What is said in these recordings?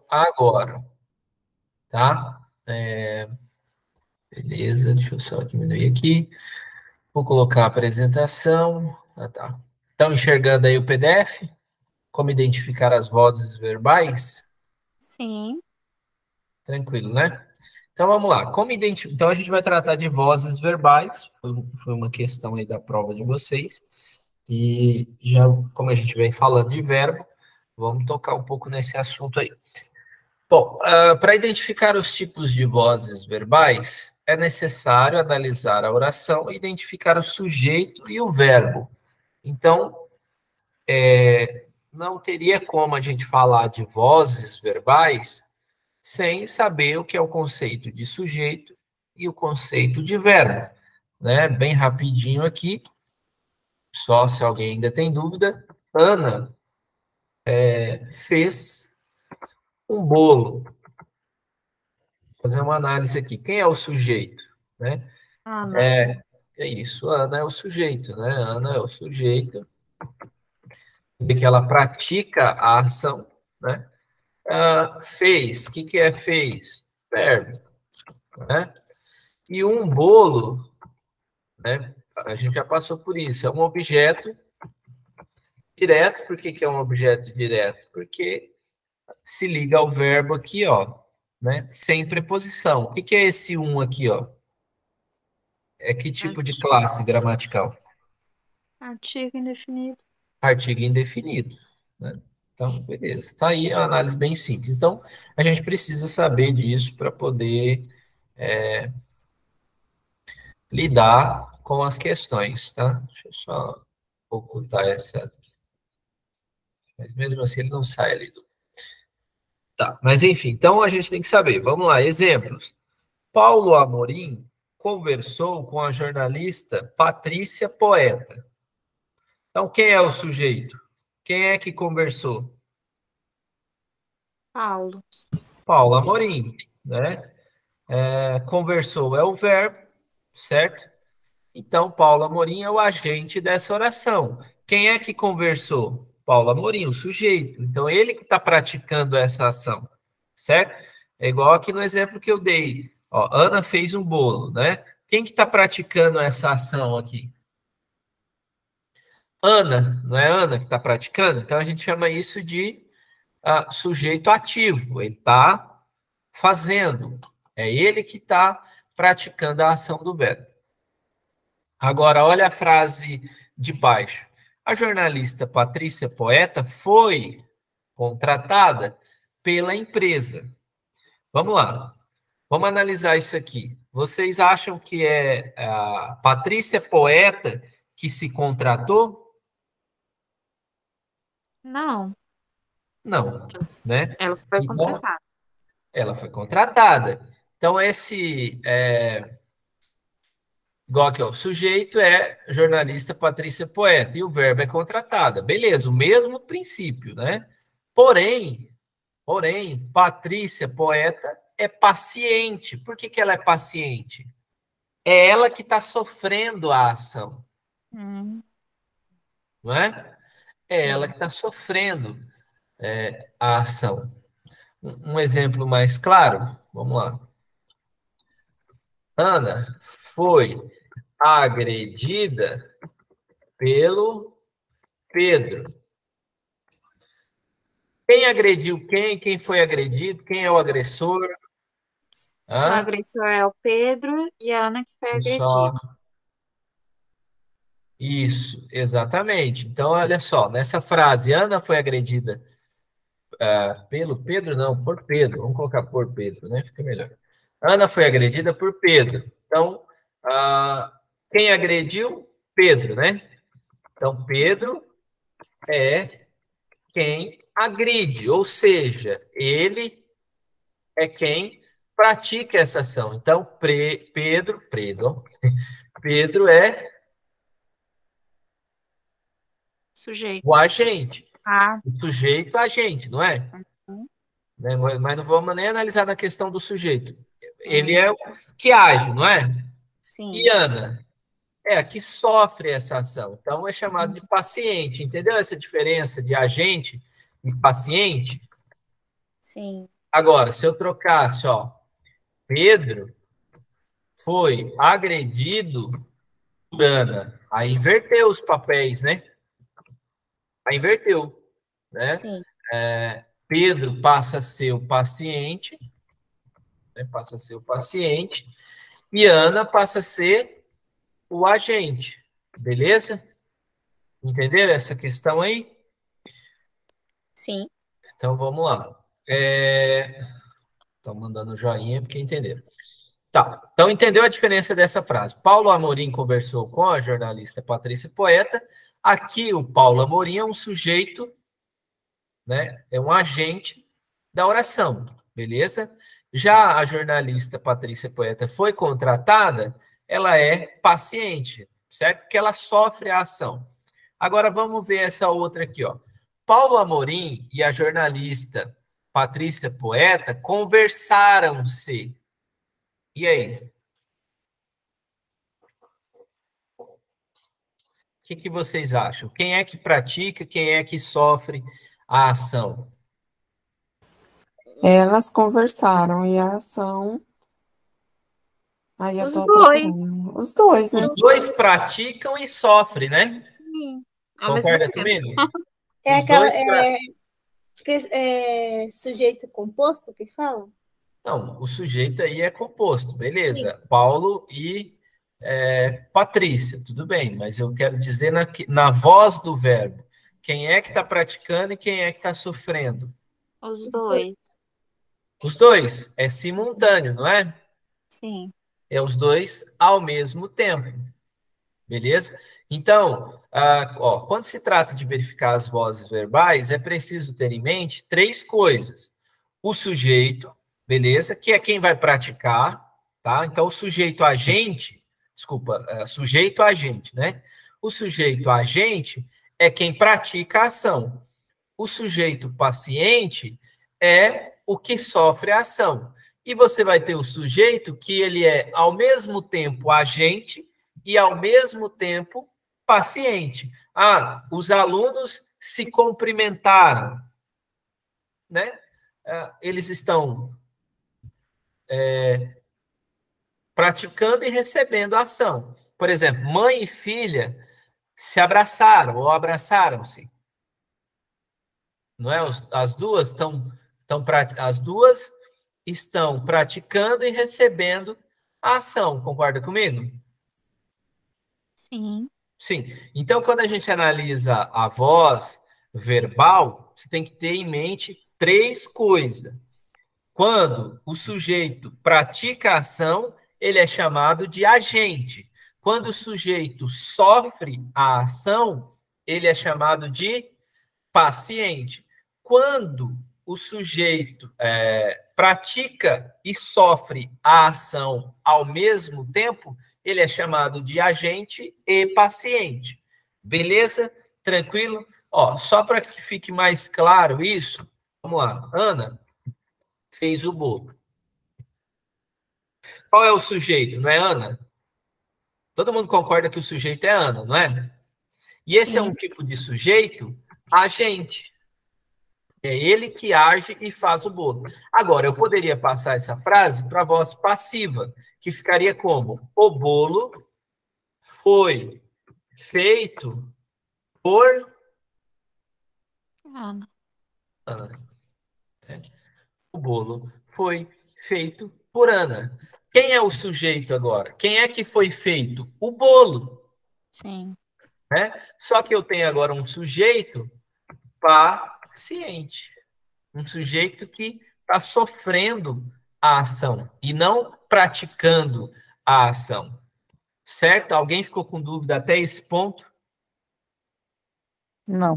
agora, tá? Beleza, deixa eu só diminuir aqui. Vou colocar a apresentação. Tá. Estão enxergando aí o PDF? Como identificar as vozes verbais? Sim, Tranquilo, né? Então vamos lá. Então a gente vai tratar de vozes verbais. Foi uma questão aí da prova de vocês. E já, como a gente vem falando de verbo, vamos tocar um pouco nesse assunto aí. Bom, para identificar os tipos de vozes verbais, é necessário analisar a oração e identificar o sujeito e o verbo. Então, não teria como a gente falar de vozes verbais sem saber o que é o conceito de sujeito e o conceito de verbo, né? Bem rapidinho aqui, só se alguém ainda tem dúvida. Ana fez um bolo. Vou fazer uma análise aqui. Quem é o sujeito, né? Ana. É isso, Ana é o sujeito, né? Ana é o sujeito que ela pratica a ação, né? Fez, o que é fez? Verbo, né? E um bolo, né? A gente já passou por isso, é um objeto direto. Por que é um objeto direto? Porque se liga ao verbo aqui, ó, né? Sem preposição. O que é esse um aqui, ó? É que tipo de Arti- classe gramatical? Artigo indefinido. Artigo indefinido, né? Então, beleza. Está aí a análise bem simples. Então, a gente precisa saber disso para poder lidar com as questões, tá? Deixa eu só ocultar essa. Mas mesmo assim ele não sai ali do. Tá, mas enfim, então a gente tem que saber. Vamos lá, exemplos. Paulo Amorim conversou com a jornalista Patrícia Poeta. Então, quem é o sujeito? Quem é que conversou? Paulo. Paulo Amorim, né? Conversou é o verbo, certo? Então, Paulo Amorim é o agente dessa oração. Quem é que conversou? Paulo Amorim, o sujeito. Então, ele que está praticando essa ação, certo? É igual aqui no exemplo que eu dei. Ó, Ana fez um bolo, né? Quem que está praticando essa ação aqui? Ana, não é Ana que está praticando? Então, a gente chama isso de sujeito ativo. Ele está fazendo. É ele que está praticando a ação do verbo. Agora, olha a frase de baixo. A jornalista Patrícia Poeta foi contratada pela empresa. Vamos lá, vamos analisar isso aqui. Vocês acham que é a Patrícia Poeta que se contratou? Não, Não, né? ela foi Então, contratada. ela foi contratada. Então, igual aqui, ó, o sujeito é jornalista Patrícia Poeta e o verbo é contratada. Beleza, o mesmo princípio, né? Porém, Patrícia Poeta é paciente. Por que ela é paciente? É ela que está sofrendo a ação, Hum, não é? É ela que sim. está sofrendo a ação. Um exemplo mais claro, vamos lá. Ana foi agredida pelo Pedro. Quem agrediu quem? Quem foi agredido? Quem é o agressor? O Hã? agressor é o Pedro e a Ana que foi Só agredida. isso, exatamente. Então, olha só, nessa frase, Ana foi agredida pelo Pedro, não, por Pedro. Vamos colocar por Pedro, né? Fica melhor. Ana foi agredida por Pedro. Então, quem agrediu? Pedro, né? Então, Pedro é quem agride, ou seja, ele é quem pratica essa ação. Então, Pedro é o Sujeito. agente, Ah, o sujeito agente, não é? hum, Né? Mas não vamos nem analisar na questão do sujeito. Ele hum, é o que age, não é? E sim. Ana é a que sofre essa ação. Então, é chamado de paciente. Entendeu essa diferença de agente e paciente? Sim. Agora, se eu trocasse, ó, Pedro foi agredido por Ana, aí inverteu os papéis, né? Aí inverteu, né? Sim. Pedro passa a ser o paciente, né? Passa a ser o paciente, e Ana passa a ser o agente, beleza? Entenderam essa questão aí? Sim. Então vamos lá. Estão mandando joinha porque entenderam. Tá, então entendeu a diferença dessa frase? Paulo Amorim conversou com a jornalista Patrícia Poeta. Aqui o Paulo Amorim é um sujeito, né? É um agente da oração, beleza? Já a jornalista Patrícia Poeta foi contratada, ela é paciente, certo? Porque ela sofre a ação. Agora vamos ver essa outra aqui, ó. Paulo Amorim e a jornalista Patrícia Poeta conversaram-se. E aí? O que vocês acham? Quem é que pratica, quem é que sofre a ação? Elas conversaram e a ação. Aí eu Os tô dois. procurando. Os dois, né? Os dois praticam e sofrem, né? Sim. Ao mesmo Concorda tempo. comigo? É Os aquela dois sujeito composto que fala? Não, o sujeito aí é composto, Sim. beleza? Paulo e Patrícia, tudo bem, mas eu quero dizer na voz do verbo. Quem é que está praticando e quem é que está sofrendo? Os dois. Os dois, é simultâneo, não é? Sim. É os dois ao mesmo tempo, beleza? Então, ó, quando se trata de verificar as vozes verbais, é preciso ter em mente três coisas. O sujeito, beleza? Que é quem vai praticar, tá? Então, o sujeito agente, desculpa, sujeito agente, né? O sujeito agente é quem pratica a ação. O sujeito paciente é o que sofre a ação. E você vai ter o sujeito que ele é ao mesmo tempo agente e ao mesmo tempo paciente. Ah, os alunos se cumprimentaram, né? Eles estão praticando e recebendo a ação. Por exemplo, mãe e filha se abraçaram ou abraçaram-se. Não é? As duas estão praticando e recebendo a ação. Concorda comigo? Sim. Sim. Então, quando a gente analisa a voz verbal, você tem que ter em mente três coisas. Quando o sujeito pratica a ação, ele é chamado de agente. Quando o sujeito sofre a ação, ele é chamado de paciente. Quando o sujeito pratica e sofre a ação ao mesmo tempo, ele é chamado de agente e paciente. Beleza? Tranquilo? Ó, só para que fique mais claro isso, vamos lá. Ana fez o bolo. Qual é o sujeito? Não é Ana? Todo mundo concorda que o sujeito é Ana, não é? E esse é um tipo de sujeito agente. É ele que age e faz o bolo. Agora, eu poderia passar essa frase para a voz passiva, que ficaria como? O bolo foi feito por Ana. Ana. O bolo foi feito por Ana. Quem é o sujeito agora? Quem é que foi feito? O bolo. Sim. Né? Só que eu tenho agora um sujeito paciente. Um sujeito que está sofrendo a ação e não praticando a ação. Certo? Alguém ficou com dúvida até esse ponto? Não.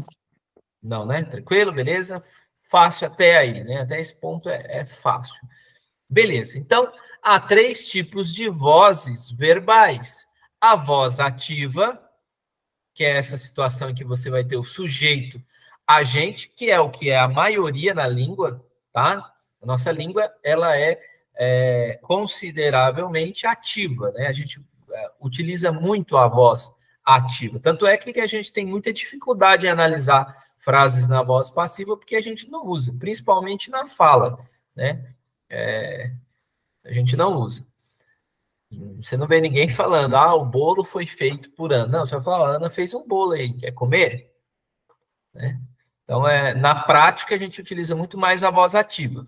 Não, né? Tranquilo, beleza? Fácil até aí, né? Até esse ponto é fácil. Beleza, então há três tipos de vozes verbais. A voz ativa, que é essa situação em que você vai ter o sujeito agente, que é o que é a maioria na língua, tá? A nossa língua, ela é consideravelmente ativa, né? A gente utiliza muito a voz ativa. Tanto é que a gente tem muita dificuldade em analisar frases na voz passiva porque a gente não usa, principalmente na fala, né? A gente não usa. Você não vê ninguém falando, o bolo foi feito por Ana. Não, você vai falar, Ana fez um bolo aí, quer comer? Né? Então, na prática, a gente utiliza muito mais a voz ativa.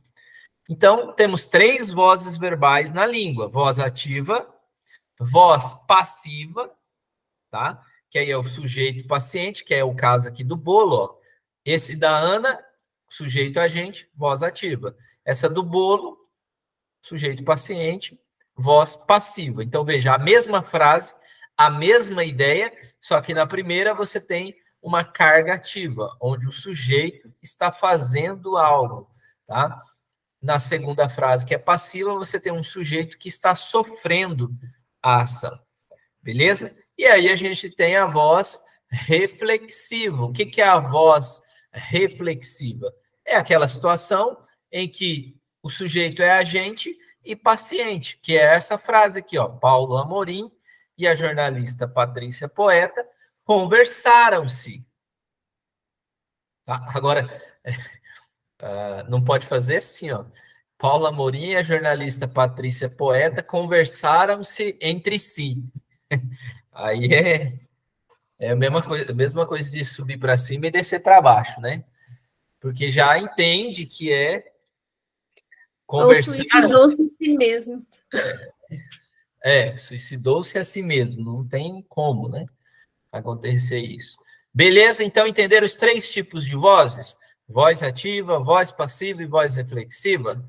Então, temos 3 vozes verbais na língua. Voz ativa, voz passiva, tá? Que aí é o sujeito paciente, que é o caso aqui do bolo, ó. Esse da Ana, sujeito agente, voz ativa. Essa do bolo, sujeito paciente, voz passiva. Então, veja, a mesma frase, a mesma ideia, só que na primeira você tem uma carga ativa, onde o sujeito está fazendo algo, tá? Na segunda frase, que é passiva, você tem um sujeito que está sofrendo a ação. Beleza? E aí a gente tem a voz reflexiva. O que é a voz reflexiva? É aquela situação em que o sujeito é agente e paciente, que é essa frase aqui, ó. Paulo Amorim e a jornalista Patrícia Poeta conversaram-se. Tá? Agora, não pode fazer assim, ó. Paulo Amorim e a jornalista Patrícia Poeta conversaram-se entre si. Aí é a mesma coisa de subir para cima e descer para baixo, né? Porque já entende que é conversar. Suicidou-se a si mesmo. Suicidou-se a si mesmo. Não tem como, né? Acontecer isso. Beleza? Então, entenderam os 3 tipos de vozes? Voz ativa, voz passiva e voz reflexiva?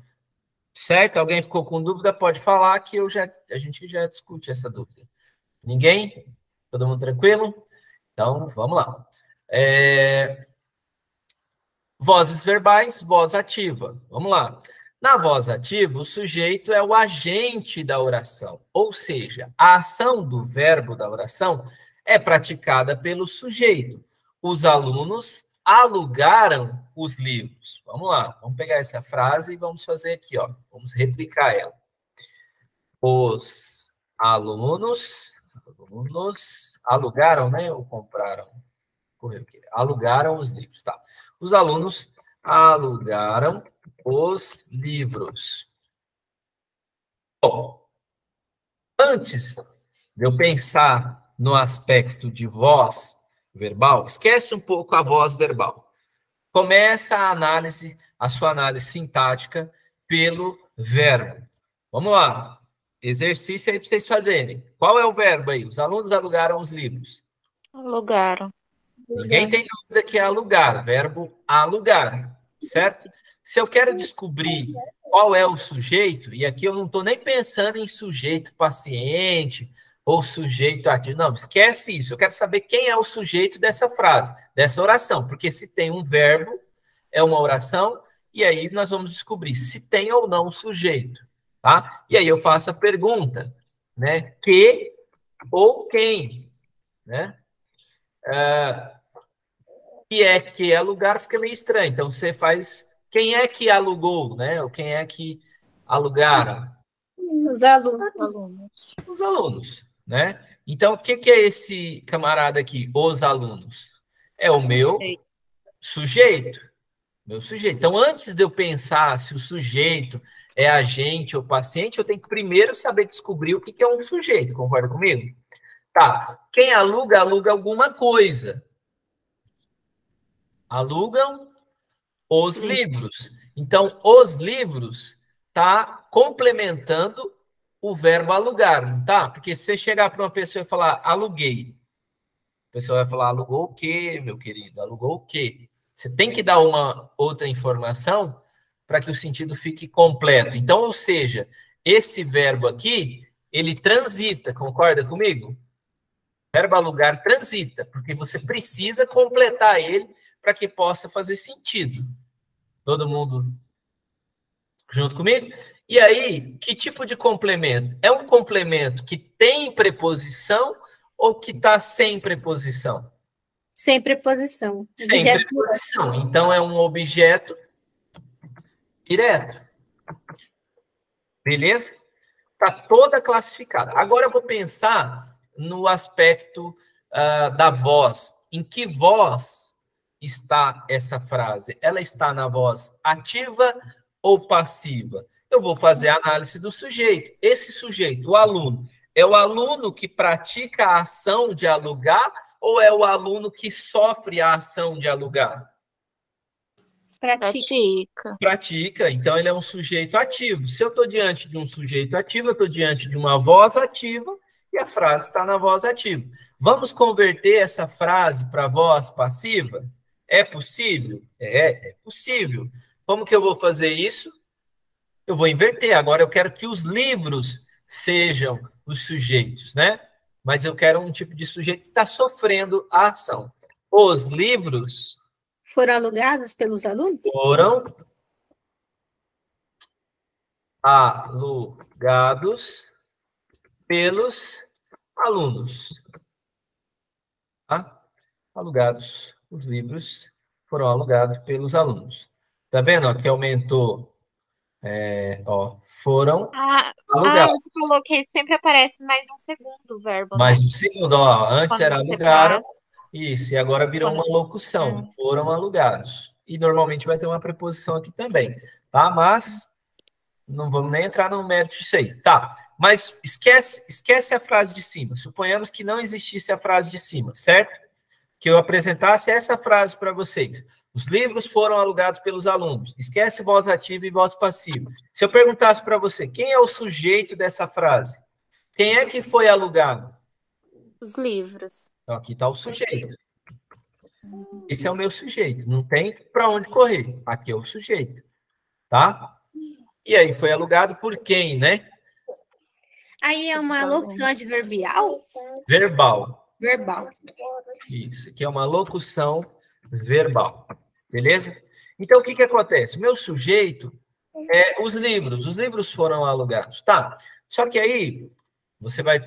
Certo? Alguém ficou com dúvida? Pode falar que a gente já discute essa dúvida. Ninguém? Todo mundo tranquilo? Então, vamos lá. Vozes verbais, voz ativa. Vamos lá. Na voz ativa, o sujeito é o agente da oração, ou seja, a ação do verbo da oração é praticada pelo sujeito. Os alunos alugaram os livros. Vamos lá, vamos pegar essa frase e vamos fazer aqui, ó. Vamos replicar ela. Os alunos alugaram, né? Ou compraram? Alugaram os livros, tá? Os alunos alugaram os livros. Bom, antes de eu pensar no aspecto de voz verbal, esquece um pouco a voz verbal. Começa a sua análise sintática pelo verbo. Vamos lá. Exercício aí para vocês fazerem. Qual é o verbo aí? Os alunos alugaram os livros. Alugaram. Ninguém tem dúvida que é alugar, verbo alugar, certo? Se eu quero descobrir qual é o sujeito, e aqui eu não estou nem pensando em sujeito paciente ou sujeito ativo, não, esquece isso. Eu quero saber quem é o sujeito dessa frase, dessa oração, porque se tem um verbo, é uma oração, e aí nós vamos descobrir se tem ou não um sujeito, tá? E aí eu faço a pergunta, né? Que ou quem, né? Que alugar fica meio estranho. Então, você faz quem é que alugou, né? Ou quem é que alugaram? Os alunos. Os alunos, né? Então, o que é esse camarada aqui? Os alunos. É o meu sujeito. Meu sujeito. Então, antes de eu pensar se o sujeito é agente ou paciente, eu tenho que primeiro saber descobrir o que é um sujeito. Concorda comigo? Tá. Quem aluga, aluga alguma coisa. Alugam os livros. Então, os livros está complementando o verbo alugar, não tá? Porque se você chegar para uma pessoa e falar aluguei, a pessoa vai falar alugou o quê, meu querido? Alugou o quê? Você tem que dar uma outra informação para que o sentido fique completo. Então, ou seja, esse verbo aqui, ele transita, concorda comigo? O verbo alugar transita, porque você precisa completar ele para que possa fazer sentido. Todo mundo junto comigo? E aí, que tipo de complemento? É um complemento que tem preposição ou que está sem preposição? Sem preposição. Sem preposição. Então, é um objeto direto. Beleza? Está toda classificada. Agora eu vou pensar no aspecto da voz. Em que voz está essa frase? Ela está na voz ativa ou passiva? Eu vou fazer a análise do sujeito. Esse sujeito, o aluno, é o aluno que pratica a ação de alugar ou é o aluno que sofre a ação de alugar? Pratica. Pratica, então ele é um sujeito ativo. Se eu estou diante de um sujeito ativo, eu estou diante de uma voz ativa e a frase está na voz ativa. Vamos converter essa frase para voz passiva? É possível? É possível. Como que eu vou fazer isso? Eu vou inverter. Agora eu quero que os livros sejam os sujeitos, né? Mas eu quero um tipo de sujeito que está sofrendo a ação. Os livros Foram alugados pelos alunos? foram alugados pelos alunos. Tá? Alugados. Os livros foram alugados pelos alunos. Tá vendo? Ó, que aumentou. Foram alugados. Você falou que sempre aparece mais um segundo verbo, Mais né? um segundo, ó. Antes Quando era você alugaram. faz. Isso, e agora virou uma locução. Foram alugados. E normalmente vai ter uma preposição aqui também, tá? Mas não vamos nem entrar no mérito disso aí. Tá, mas esquece a frase de cima. Suponhamos que não existisse a frase de cima, certo? Que eu apresentasse essa frase para vocês. Os livros foram alugados pelos alunos. Esquece voz ativa e voz passiva. Se eu perguntasse para você, quem é o sujeito dessa frase? Quem é que foi alugado? Os livros. Então, aqui está o sujeito. Esse é o meu sujeito. Não tem para onde correr. Aqui é o sujeito. Tá? E aí foi alugado por quem, né? Aí é uma locução adverbial? Verbal. Verbal. Isso. Aqui é uma locução verbal. Beleza? Então, o que que acontece? Meu sujeito é os livros. Os livros foram alugados. Tá. Só que aí você vai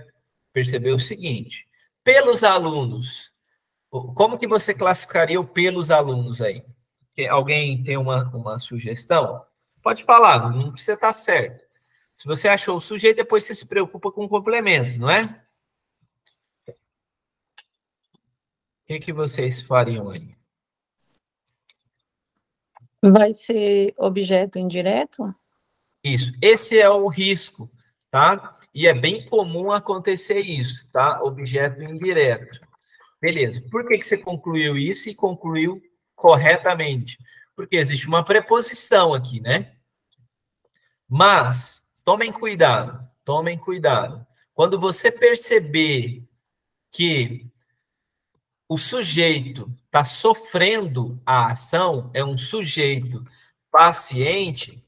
perceber o seguinte. Pelos alunos. Como que você classificaria o pelos alunos aí? Alguém tem uma sugestão? Pode falar, não precisa estar certo. Se você achou o sujeito, depois você se preocupa com o complemento, não é? O que vocês fariam aí? Vai ser objeto indireto? Isso. Esse é o risco, tá? E é bem comum acontecer isso, tá? Objeto indireto. Beleza. Por que você concluiu isso e concluiu corretamente? Porque existe uma preposição aqui, né? Mas, tomem cuidado, tomem cuidado. Quando você perceber que o sujeito está sofrendo a ação, é um sujeito paciente,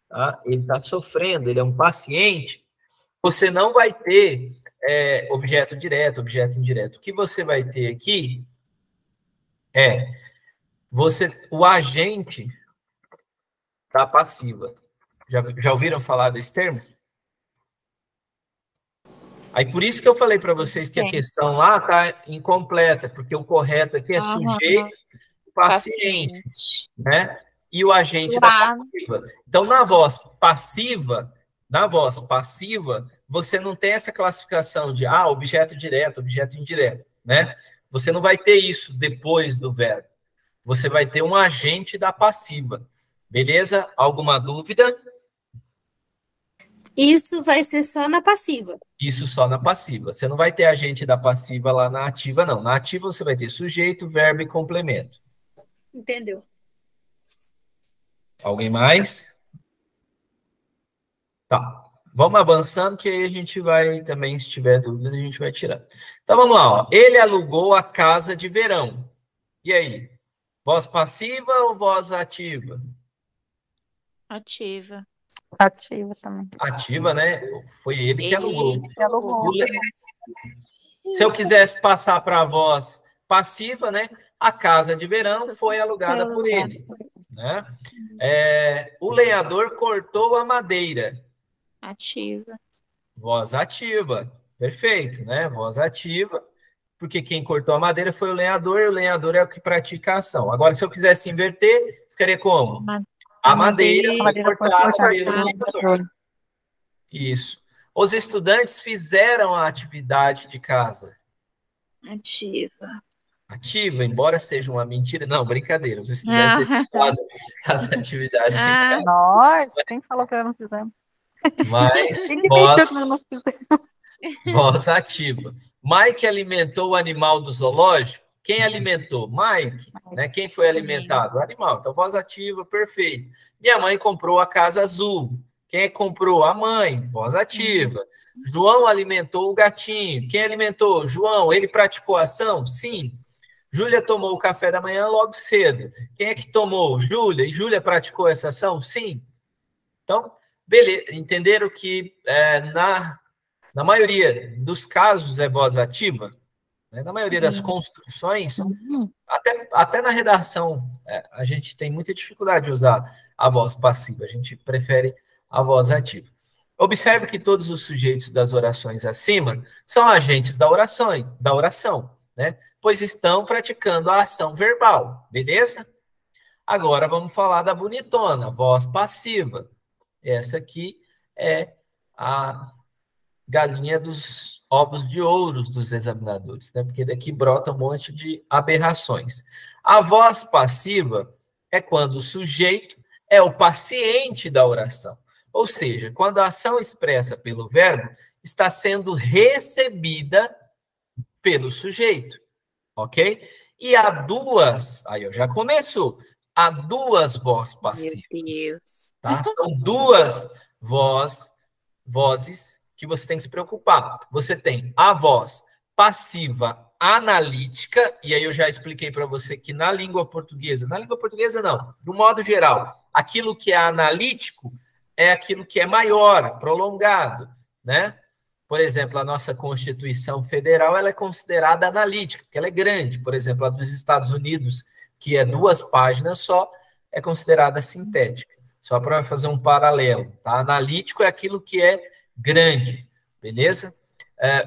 tá? Ele está sofrendo, ele é um paciente, você não vai ter objeto direto, objeto indireto. O que você vai ter aqui é o agente da passiva. Já ouviram falar desse termo? Aí por isso que eu falei para vocês que a questão lá está incompleta, porque o correto aqui é sujeito paciente, né? E o agente da passiva. Então, na voz passiva, você não tem essa classificação de objeto direto, objeto indireto, né? Você não vai ter isso depois do verbo. Você vai ter um agente da passiva. Beleza? Alguma dúvida? Isso vai ser só na passiva. Isso só na passiva. Você não vai ter agente da passiva lá na ativa, não. Na ativa você vai ter sujeito, verbo e complemento. Entendeu? Alguém mais? Tá. Vamos avançando, que aí a gente vai também, se tiver dúvidas, a gente vai tirar. Então vamos lá, ó. Ele alugou a casa de verão. E aí? Voz passiva ou voz ativa? Ativa. Ativa também. Ativa, né? Foi ele que alugou. Alugou. Se eu quisesse passar para a voz passiva, né? A casa de verão foi alugada por ele. Né? O lenhador cortou a madeira. Ativa. Voz ativa. Perfeito, né? Voz ativa. Porque quem cortou a madeira foi o lenhador, e o lenhador é o que pratica a ação. Agora, se eu quisesse inverter, ficaria como? A madeira foi cortada pelo lenhador. Isso. Os estudantes fizeram a atividade de casa. Ativa. ativa, embora seja uma mentira. Não, brincadeira. Os estudantes eles fazem as atividades em casa, Nós, quem falou que eu não fizemos? mas Quem que voz, mentiu que nós não fizemos? voz ativa. Mike alimentou o animal do zoológico. Quem alimentou? Mike. Né? Quem foi alimentado? O animal. Então, voz ativa, perfeito. Minha mãe comprou a casa azul. Quem é que comprou? A mãe. Voz ativa. João alimentou o gatinho. Quem alimentou? João. Ele praticou a ação? Sim. Júlia tomou o café da manhã logo cedo. Quem é que tomou? Júlia. E Júlia praticou essa ação? Sim. Então, beleza. Entenderam que na maioria dos casos é voz ativa? Né? Na maioria das construções, até na redação, a gente tem muita dificuldade de usar a voz passiva. A gente prefere a voz ativa. Observe que todos os sujeitos das orações acima são agentes da oração, né? Pois estão praticando a ação verbal, beleza? Agora vamos falar da bonitona, voz passiva. Essa aqui é a galinha dos ovos de ouro dos examinadores, né? Porque daqui brota um monte de aberrações. A voz passiva é quando o sujeito é o paciente da oração. Ou seja, quando a ação expressa pelo verbo está sendo recebida pelo sujeito, ok? E há duas, aí eu já começo, há duas vozes passivas. Meu Deus. Tá? São duas vozes que você tem que se preocupar. Você tem a voz passiva analítica, e aí eu já expliquei para você que na língua portuguesa não, do modo geral, aquilo que é analítico é aquilo que é maior, prolongado, né? Por exemplo, a nossa Constituição Federal, ela é considerada analítica, porque ela é grande. Por exemplo, a dos Estados Unidos, que é 2 páginas só, é considerada sintética. Só para fazer um paralelo, tá? Analítico é aquilo que é grande, beleza?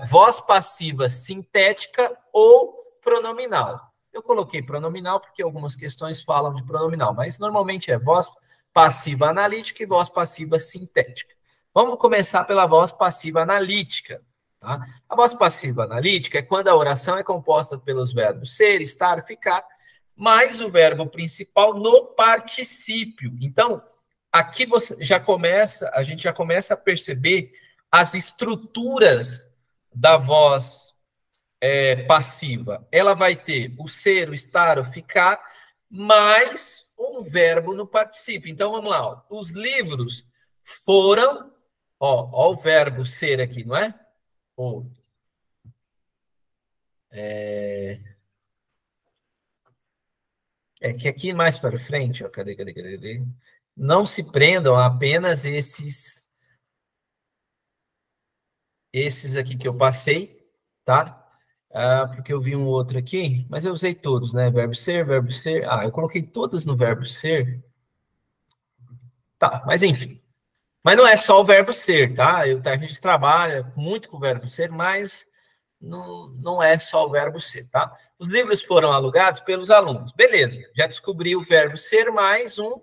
Voz passiva sintética ou pronominal. Eu coloquei pronominal porque algumas questões falam de pronominal, mas normalmente é voz passiva analítica e voz passiva sintética. Vamos começar pela voz passiva analítica. Tá? A voz passiva analítica é quando a oração é composta pelos verbos ser, estar, ficar, mais o verbo principal no particípio. Então, aqui a gente já começa a perceber as estruturas da voz passiva. Ela vai ter o ser, o estar, o ficar, mais um verbo no particípio. Então, vamos lá. Ó. Os livros foram... Ó o verbo ser aqui, não é? É que aqui mais para frente, ó, cadê? Não se prendam a apenas esses aqui que eu passei, tá? Porque eu vi um outro aqui, mas eu usei todos, né? Verbo ser. Eu coloquei todos no verbo ser. Tá, mas enfim. Mas não é só o verbo ser, tá? A gente trabalha muito com o verbo ser, mas não é só o verbo ser, tá? Os livros foram alugados pelos alunos. Beleza, já descobri o verbo ser mais um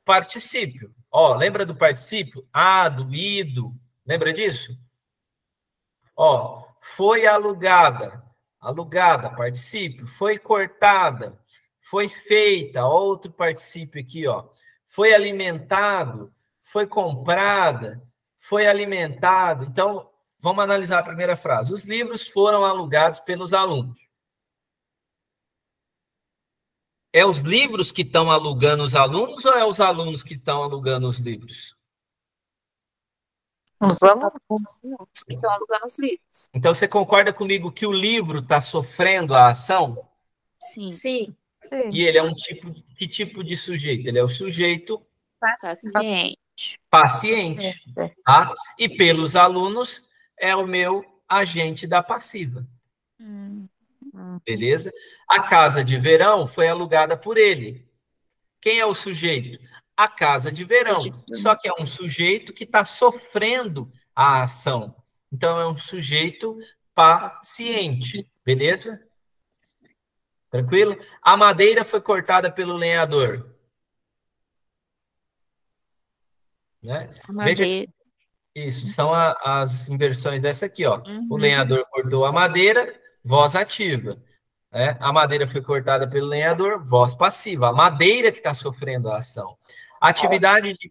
particípio. Ó, lembra do particípio? Do ido. Lembra disso? Ó, foi alugada, particípio. Foi cortada, foi feita, outro particípio aqui, ó. Foi alimentado, foi comprada, foi alimentado. Então, vamos analisar a primeira frase. Os livros foram alugados pelos alunos. É os livros que estão alugando os alunos ou é os alunos que estão alugando os livros? Os alunos. Estão alugando os livros. Então, você concorda comigo que o livro está sofrendo a ação? Sim. Sim. E ele é que tipo de sujeito? Ele é o sujeito paciente, tá? E pelos alunos é o meu agente da passiva. Beleza? A casa de verão foi alugada por ele. Quem é o sujeito? A casa de verão. Só que é um sujeito que está sofrendo a ação. Então, é um sujeito paciente. Beleza? Tranquilo? A madeira foi cortada pelo lenhador. Né? Veja que isso, são as inversões dessa aqui, ó. O lenhador cortou a madeira, voz ativa. né? A madeira foi cortada pelo lenhador, voz passiva. A madeira que está sofrendo a ação. A atividade de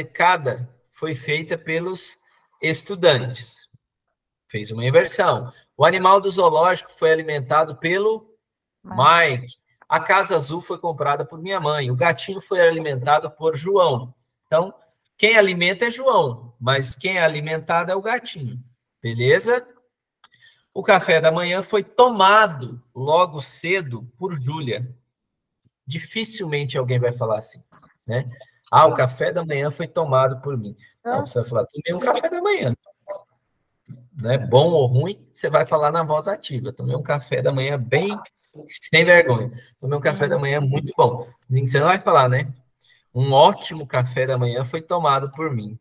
cada foi feita pelos estudantes. Fez uma inversão. O animal do zoológico foi alimentado pelo Mike. A casa azul foi comprada por minha mãe. O gatinho foi alimentado por João. Então, quem alimenta é João, mas quem é alimentado é o gatinho. Beleza? O café da manhã foi tomado logo cedo por Júlia. Dificilmente alguém vai falar assim, né? Ah, o café da manhã foi tomado por mim. Não, você vai falar, tomei um café da manhã. Né? Bom ou ruim, você vai falar na voz ativa. Tomei um café da manhã bem sem vergonha. Tomei um café da manhã muito bom. Você não vai falar, né? Um ótimo café da manhã foi tomado por mim.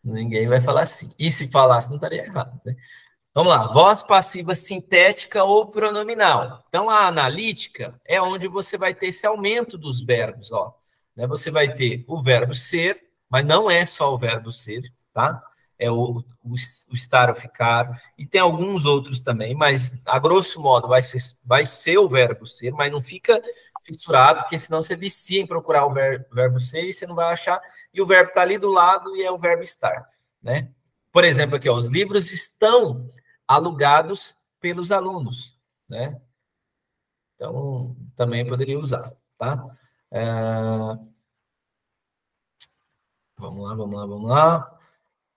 Ninguém vai falar assim. E se falasse, não estaria errado, né? Vamos lá. Voz passiva sintética ou pronominal. Então, a analítica é onde você vai ter esse aumento dos verbos, ó. Né? Você vai ter o verbo ser, mas não é só o verbo ser, tá? É o estar ou ficar, e tem alguns outros também, mas, a grosso modo, vai ser o verbo ser, mas não fica fissurado, porque senão você vicia em procurar o verbo ser e você não vai achar, e o verbo está ali do lado e é o verbo estar, né? Por exemplo, aqui, ó, os livros estão alugados pelos alunos, né? Então, também poderia usar, tá? Vamos lá.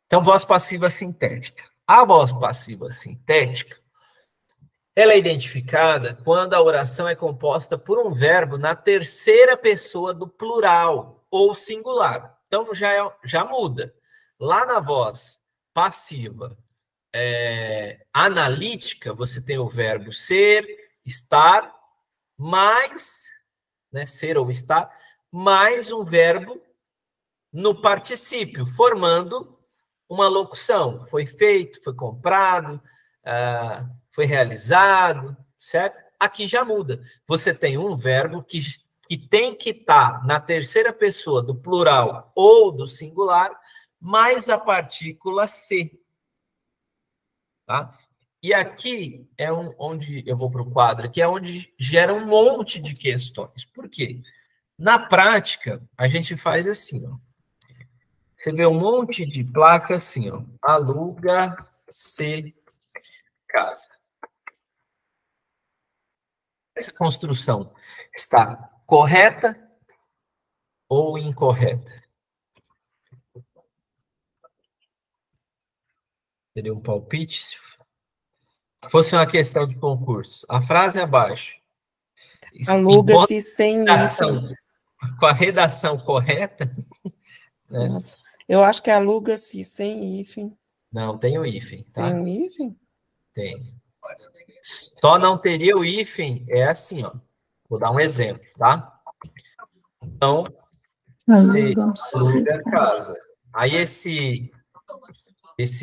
Então, voz passiva sintética. A voz passiva sintética, ela é identificada quando a oração é composta por um verbo na terceira pessoa do plural ou singular. Então, já muda. Lá na voz passiva analítica, você tem o verbo ser, estar, mais, né, ser ou estar, mais um verbo no particípio, formando uma locução. Foi feito, foi comprado, foi realizado, certo? Aqui já muda. Você tem um verbo que tem que estar na terceira pessoa do plural ou do singular, mais a partícula se. Tá? E aqui é onde eu vou para o quadro, que é onde gera um monte de questões. Por quê? Na prática, a gente faz assim, ó. Você vê um monte de placa assim, ó. Aluga-se casa. Essa construção está correta ou incorreta? Teria um palpite? Se fosse uma questão de concurso. A frase abaixo. Aluga-se sem hífen. Com a redação correta? Né? Nossa, eu acho que aluga-se sem hífen. Não, tem o hífen, tá? Tem um hífen? Tem. Só não teria o hífen, é assim, ó. Vou dar um exemplo, tá? Então, se aluga a casa. Aí esse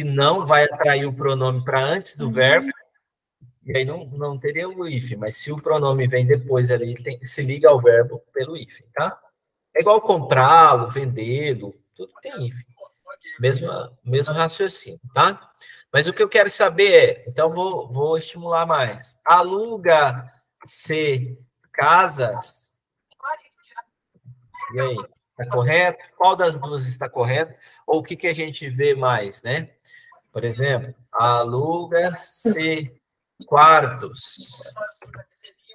não vai atrair o pronome para antes do verbo, e aí não teria o hífen, mas se o pronome vem depois ali, se liga ao verbo pelo hífen, tá? É igual comprá-lo, vendê-lo, tudo tem hífen. Mesmo raciocínio, tá? Mas o que eu quero saber é, então vou estimular mais. Aluga-se casas. E aí, está correto? Qual das duas está correto? Ou o que a gente vê mais, né? Por exemplo, aluga-se quartos.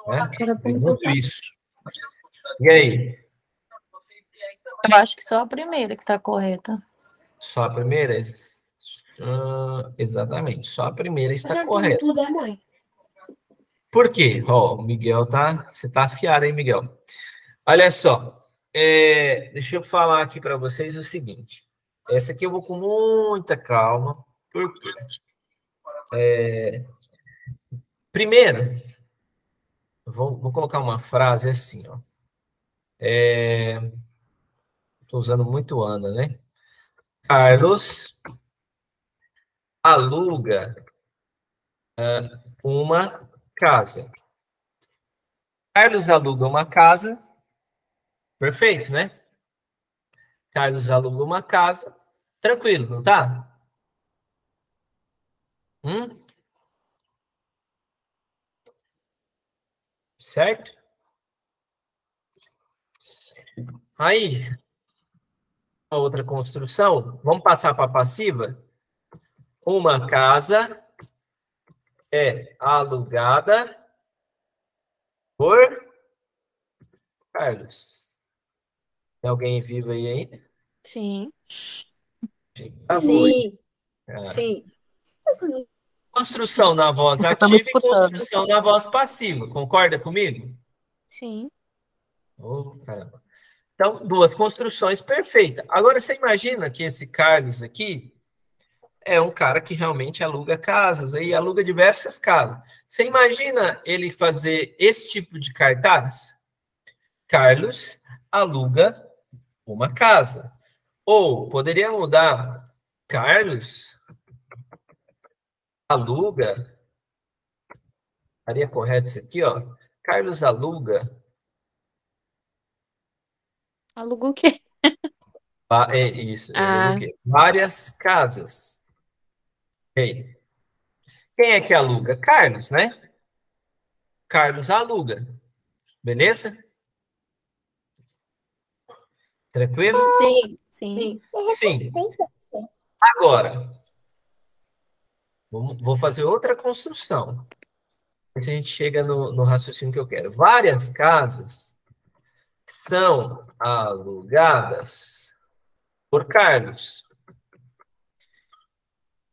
Né? Tem muito isso. E aí? Eu acho que só a primeira que está correta. Só a primeira? Exatamente, só a primeira está correta. Por quê? Ó, o Miguel você tá afiado, hein, Miguel? Olha só, deixa eu falar aqui para vocês o seguinte. Essa aqui eu vou com muita calma. Por quê? Primeiro, vou colocar uma frase assim, ó. Estou usando muito Ana, né? Carlos aluga uma casa. Carlos aluga uma casa. Perfeito, né? Carlos aluga uma casa. Tranquilo, não tá? Certo? Aí, a outra construção, vamos passar para a passiva? Uma casa é alugada por Carlos. Tem alguém vivo aí ainda? Sim. Sim, Ah. sim. Construção na voz Eu tô me ativa e escutando. construção na voz passiva. Concorda comigo? Sim. Oh, caramba. Então, duas construções perfeitas. Agora, você imagina que esse Carlos aqui é um cara que realmente aluga casas, aí aluga diversas casas. Você imagina ele fazer esse tipo de cartaz? Carlos aluga uma casa. Ou poderia mudar, Carlos aluga, estaria correto isso aqui, ó. Carlos aluga. Alugou o quê? É isso, ele aluga o quê? Várias casas. Quem é que aluga? Carlos, né? Carlos aluga. Beleza? Tranquilo? Sim, Sim. Sim. Agora, vou fazer outra construção. A gente chega no raciocínio que eu quero. Várias casas são alugadas por Carlos.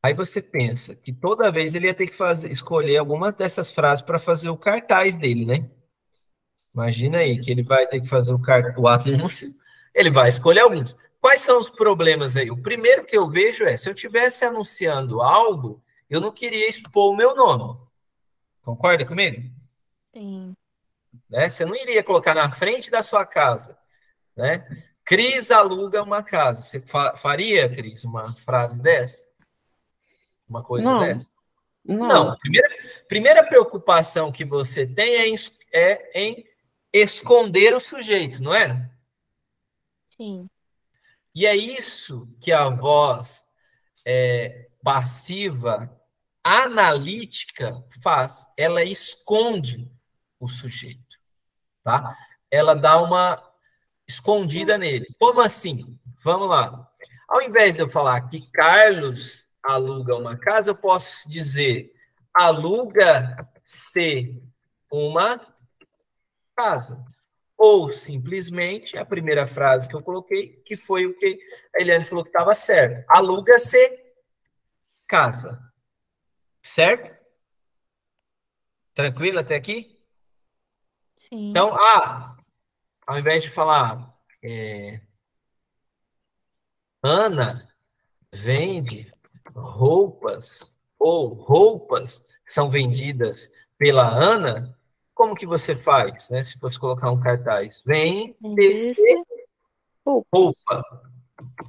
Aí você pensa que toda vez ele ia ter que escolher algumas dessas frases para fazer o cartaz dele, né? Imagina aí que ele vai ter que fazer o anúncio, ele vai escolher alguns. Quais são os problemas aí? O primeiro que eu vejo é, se eu estivesse anunciando algo, eu não queria expor o meu nome. Concorda comigo? Sim. Né? Você não iria colocar na frente da sua casa, né? Cris aluga uma casa. Você faria, Cris, uma frase dessa? Uma coisa Não, dessa? não. Não. Primeira preocupação que você tem é em esconder o sujeito, não é? Sim. E é isso que a voz passiva, analítica, faz. Ela esconde o sujeito, tá? Ela dá uma escondida nele. Como assim? Vamos lá. Ao invés de eu falar que Carlos aluga uma casa, eu posso dizer aluga-se uma casa. Ou simplesmente a primeira frase que eu coloquei, que foi o que a Eliane falou que estava certo. Aluga-se casa. Certo? Tranquilo até aqui? Sim. Então, ao invés de falar Ana vende roupas ou roupas são vendidas pela Ana, como que você faz, né? Se fosse colocar um cartaz, vende-se roupa.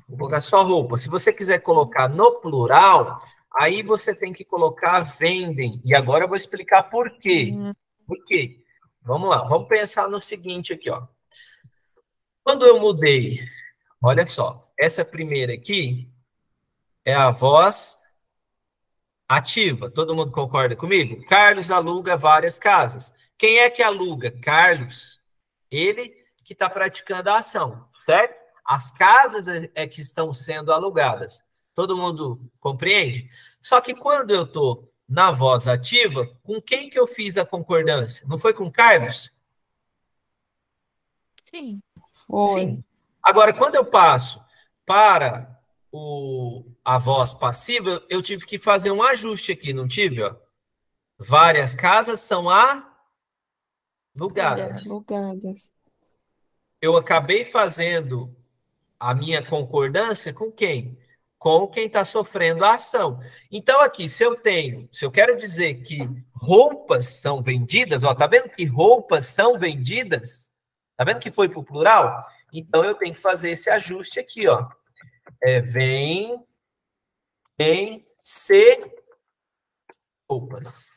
Vou colocar só roupa. Se você quiser colocar no plural, aí você tem que colocar vendem. E agora eu vou explicar por quê. Por quê? Vamos lá, vamos pensar no seguinte aqui, ó. Quando eu mudei, olha só, essa primeira aqui é a voz ativa. Todo mundo concorda comigo? Carlos aluga várias casas. Quem é que aluga? Carlos. Ele que está praticando a ação, certo? As casas é que estão sendo alugadas. Todo mundo compreende? Só que quando eu estou na voz ativa, com quem que eu fiz a concordância? Não foi com Carlos? Sim. Foi. Sim. Agora, quando eu passo para a voz passiva, eu tive que fazer um ajuste aqui, não tive? Ó? Várias casas são alugadas. Alugadas. Eu acabei fazendo a minha concordância com quem? Com quem está sofrendo a ação. Então, aqui, se eu quero dizer que roupas são vendidas, ó, tá vendo que roupas são vendidas? Tá vendo que foi para o plural? Então, eu tenho que fazer esse ajuste aqui, ó. Vem se roupas.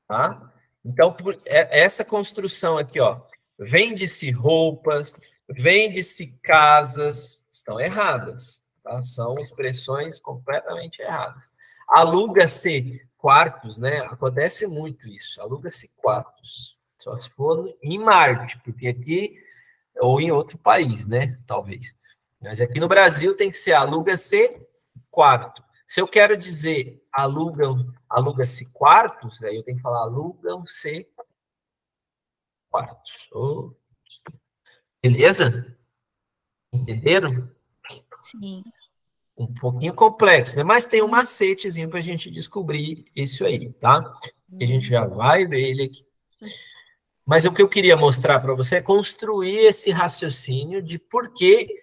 Tá? Então, essa construção aqui, ó. Vende-se roupas, Vende-se casas, estão erradas, tá? São expressões completamente erradas. Aluga-se quartos, né? Acontece muito isso, aluga-se quartos. Só se for em Marte, porque aqui, ou em outro país, né? Talvez. Mas aqui no Brasil tem que ser aluga-se quarto. Se eu quero dizer aluga-se quartos, aí eu tenho que falar alugam-se quartos. Oh. Beleza? Entenderam? Sim. Um pouquinho complexo, né? Mas tem um macetezinho para a gente descobrir isso aí, tá? E a gente já vai ver ele aqui. Mas o que eu queria mostrar para você é construir esse raciocínio de por que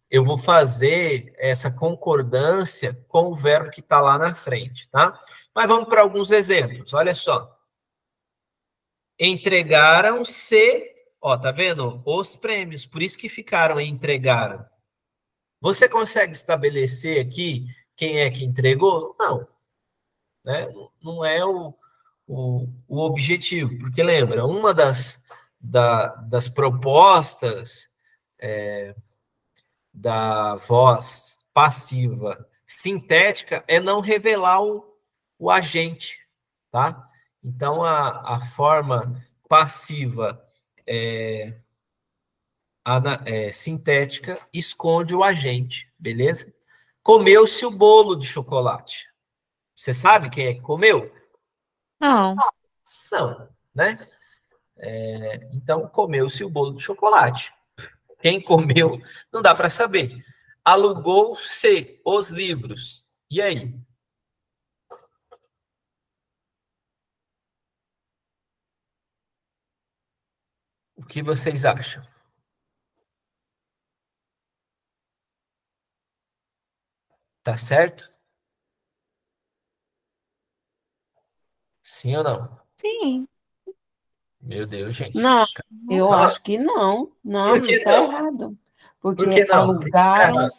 eu vou fazer essa concordância com o verbo que está lá na frente, tá? Mas vamos para alguns exemplos. Olha só. Entregaram-se, ó, tá vendo? Os prêmios, por isso que ficaram entregaram. Você consegue estabelecer aqui quem é que entregou? Não, né? Não é o objetivo, porque lembra, uma das propostas da voz passiva sintética é não revelar o agente, tá? Então, a forma passiva sintética esconde o agente, beleza? Comeu-se o bolo de chocolate. Você sabe quem é que comeu? Não. Não, né? Então, comeu-se o bolo de chocolate. Quem comeu, não dá para saber. Alugou-se os livros. E aí? O que vocês acham? Tá certo? Sim ou não? Sim. Meu Deus, gente. Não, eu Ah, acho que não. Não, por que não tá não? errado. Por Porque que não? Tem que ficar errado.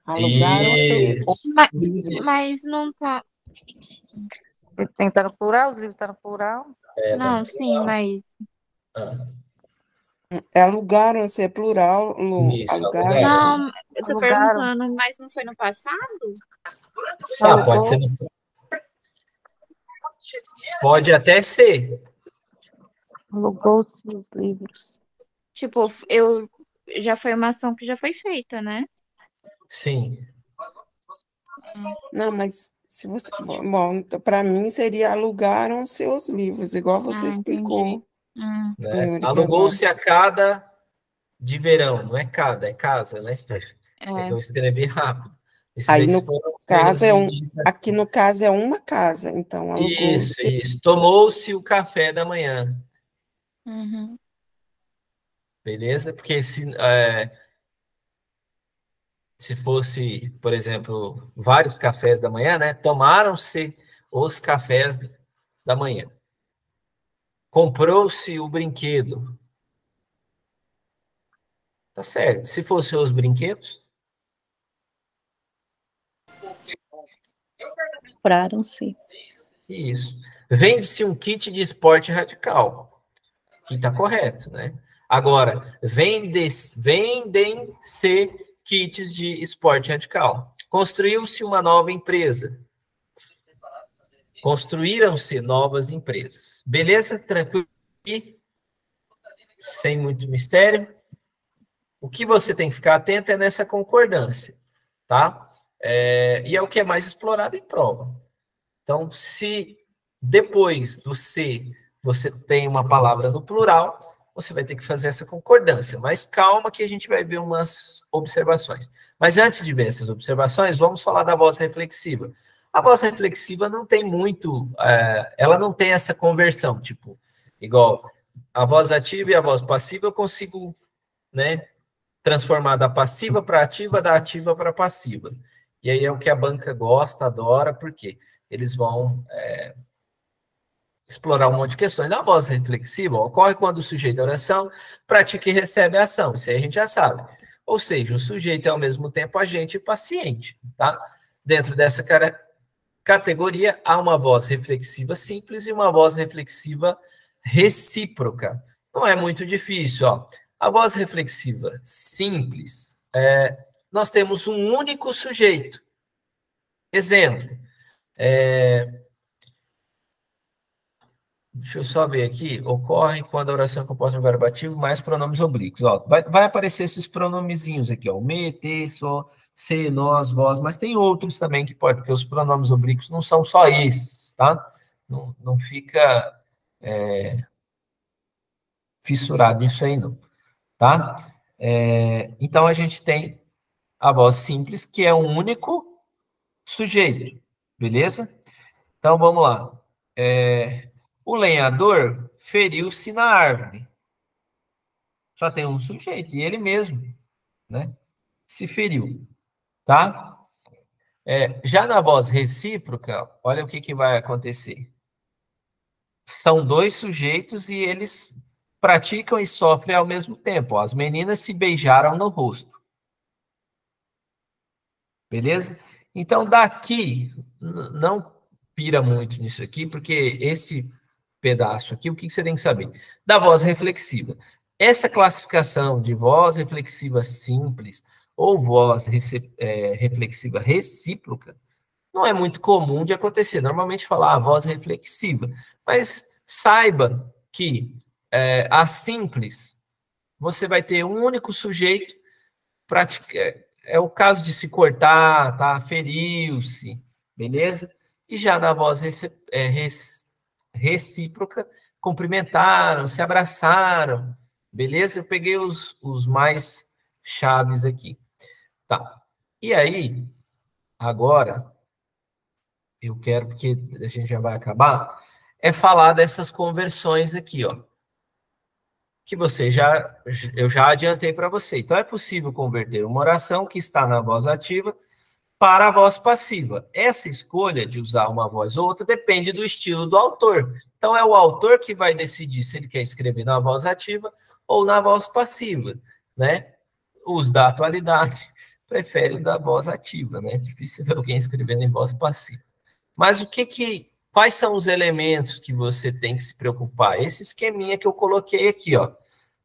alugaram-se os Isso. livros. Mas não tá. Tem que estar no plural, os livros estão no plural. Não, sim, mas. Alugaram-se é plural, Lu. Isso, Alugaram-se. alugaram-se. Não, eu tô Alugaram. perguntando, mas não foi no passado? Ah, pode ser. Pode até ser. Alugou-se os livros. Tipo, já foi uma ação que já foi feita, né? Sim. Não, mas se você. Bom, para mim seria alugaram-se os livros, igual você explicou. Né? Yuri, Alugou-se a cada de verão, não é cada, é casa, né? Eu escrevi rápido. Esses Aí, aí no foram caso, erros de aqui no caso é uma casa, então Isso, alugou-se. isso. Tomou-se o café da manhã, Uhum. beleza? Porque se fosse, por exemplo, vários cafés da manhã, né? Tomaram-se os cafés da manhã. Comprou-se o brinquedo. Tá certo. Se fosse os brinquedos, Compraram-se. isso. Vende-se um kit de esporte radical, que está correto, né? Agora, vendem-se kits de esporte radical. Construiu-se uma nova empresa. Construíram-se novas empresas. Beleza? Tranquilo? Sem muito mistério. O que você tem que ficar atento é nessa concordância, tá? E é o que é mais explorado em prova. Então, se depois do se você tem uma palavra no plural, você vai ter que fazer essa concordância. Mas calma que a gente vai ver umas observações. Mas antes de ver essas observações, vamos falar da voz reflexiva. A voz reflexiva não tem muito, ela não tem essa conversão, tipo, igual a voz ativa e a voz passiva eu consigo, né, transformar da passiva para ativa, da ativa para passiva. E aí é o que a banca gosta, adora, porque eles vão explorar um monte de questões. A voz reflexiva ocorre quando o sujeito da oração pratica e recebe a ação. Isso aí a gente já sabe. Ou seja, o sujeito é ao mesmo tempo agente e paciente, tá? Dentro dessa categoria, há uma voz reflexiva simples e uma voz reflexiva recíproca. Não é muito difícil, ó. A voz reflexiva simples, nós temos um único sujeito. Exemplo, deixa eu só ver aqui, ocorre quando a oração é composta de um verbo ativo mais pronomes oblíquos. Ó, vai aparecer esses pronomezinhos aqui, ó, me, te, so, se, nós, vós, mas tem outros também que pode, porque os pronomes oblíquos não são só esses, tá? Não fica fissurado nisso aí, não, tá? Então, a gente tem a voz simples, que é um único sujeito, beleza? Então, vamos lá. O lenhador feriu-se na árvore. Só tem um sujeito, e ele mesmo, né? Se feriu, tá? Já na voz recíproca, olha o que vai acontecer. São dois sujeitos e eles praticam e sofrem ao mesmo tempo. As meninas se beijaram no rosto. Beleza? Então, daqui, não pira muito nisso aqui, porque esse pedaço aqui, o que você tem que saber? Da voz reflexiva. Essa classificação de voz reflexiva simples ou voz reflexiva recíproca não é muito comum de acontecer. Normalmente falar a voz reflexiva. Mas saiba que a simples, você vai ter um único sujeito, é o caso de se cortar, tá? Feriu-se, beleza? E já na voz recíproca, cumprimentaram, se abraçaram, beleza? Eu peguei os mais chaves aqui. Tá. E aí, agora, eu quero, porque a gente já vai acabar, falar dessas conversões aqui, ó. Que eu já adiantei para você. Então, é possível converter uma oração que está na voz ativa para a voz passiva. Essa escolha de usar uma voz ou outra depende do estilo do autor. Então, é o autor que vai decidir se ele quer escrever na voz ativa ou na voz passiva, né? Os da atualidade preferem da voz ativa, né? É difícil ver alguém escrevendo em voz passiva. Mas quais são os elementos que você tem que se preocupar? Esse esqueminha que eu coloquei aqui, ó.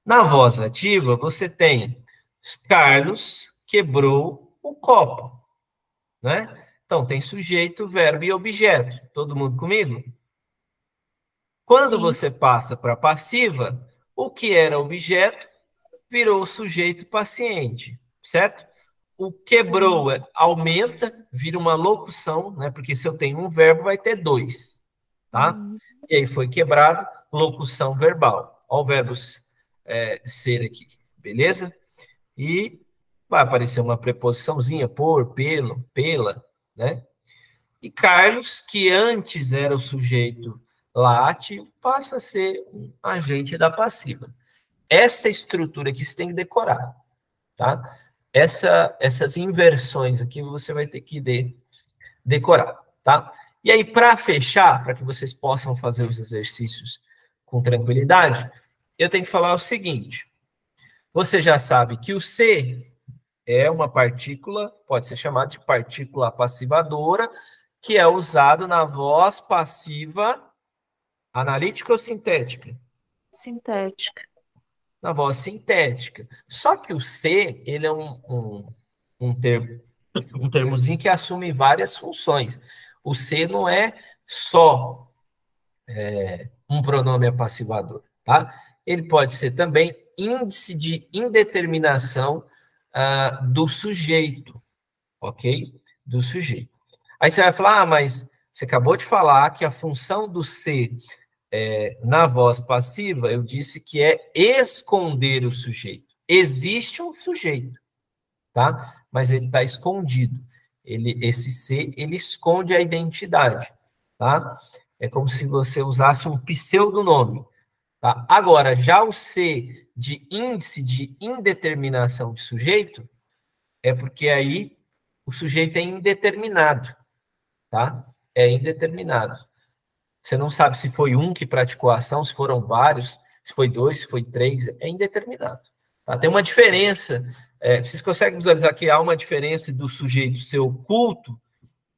Na voz ativa, você tem Carlos quebrou o copo, né? Então, tem sujeito, verbo e objeto. Todo mundo comigo? Quando você passa para passiva, o que era objeto virou sujeito paciente, certo? O quebrou aumenta, vira uma locução, né? Porque se eu tenho um verbo, vai ter dois, tá? E aí foi quebrado, locução verbal. Olha o verbo ser aqui, beleza? E vai aparecer uma preposiçãozinha, por, pelo, pela, né? E Carlos, que antes era o sujeito lá ativo, passa a ser um agente da passiva. Essa estrutura aqui você tem que decorar, tá? Essas inversões aqui você vai ter que decorar, tá? E aí, para fechar, para que vocês possam fazer os exercícios com tranquilidade, eu tenho que falar o seguinte. Você já sabe que o C é uma partícula, pode ser chamada de partícula passivadora, que é usado na voz passiva analítica ou sintética? Sintética. Na voz sintética. Só que o C, ele é um termozinho que assume várias funções. O C não é só um pronome apassivador, tá? Ele pode ser também índice de indeterminação do sujeito, ok? Do sujeito. Aí você vai falar, mas você acabou de falar que a função do C na voz passiva, eu disse que é esconder o sujeito. Existe um sujeito, tá? Mas ele está escondido. Esse C, ele esconde a identidade, tá? É como se você usasse um pseudonome, tá? Agora, já o C de índice de indeterminação de sujeito, é porque aí o sujeito é indeterminado, tá? É indeterminado. Você não sabe se foi um que praticou a ação, se foram vários, se foi dois, se foi três, é indeterminado. Tá? Tem uma diferença, vocês conseguem visualizar que há uma diferença do sujeito ser oculto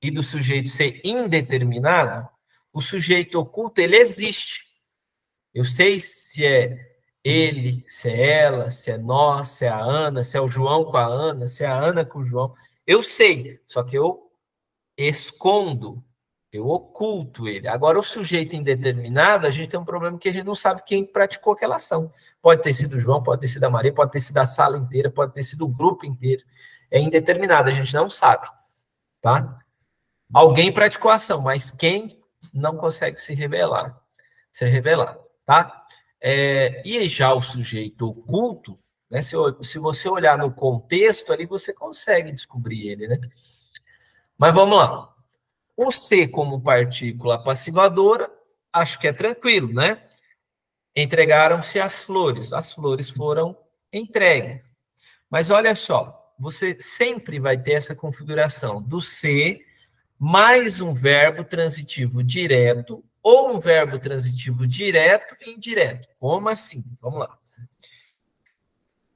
e do sujeito ser indeterminado? O sujeito oculto, ele existe. Eu sei se é ele, se é ela, se é nós, se é a Ana, se é o João com a Ana, se é a Ana com o João. Eu sei, só que eu escondo, eu oculto ele. Agora, o sujeito indeterminado, a gente tem um problema que a gente não sabe quem praticou aquela ação. Pode ter sido o João, pode ter sido a Maria, pode ter sido a sala inteira, pode ter sido o grupo inteiro. É indeterminado, a gente não sabe, tá? Alguém praticou a ação, mas quem não consegue se revelar, tá? E já o sujeito oculto, né? Se você olhar no contexto ali, você consegue descobrir ele, né? Mas vamos lá. O C como partícula passivadora, acho que é tranquilo, né? Entregaram-se as flores foram entregues. Mas olha só, você sempre vai ter essa configuração do C mais um verbo transitivo direto ou um verbo transitivo direto e indireto. Como assim? Vamos lá.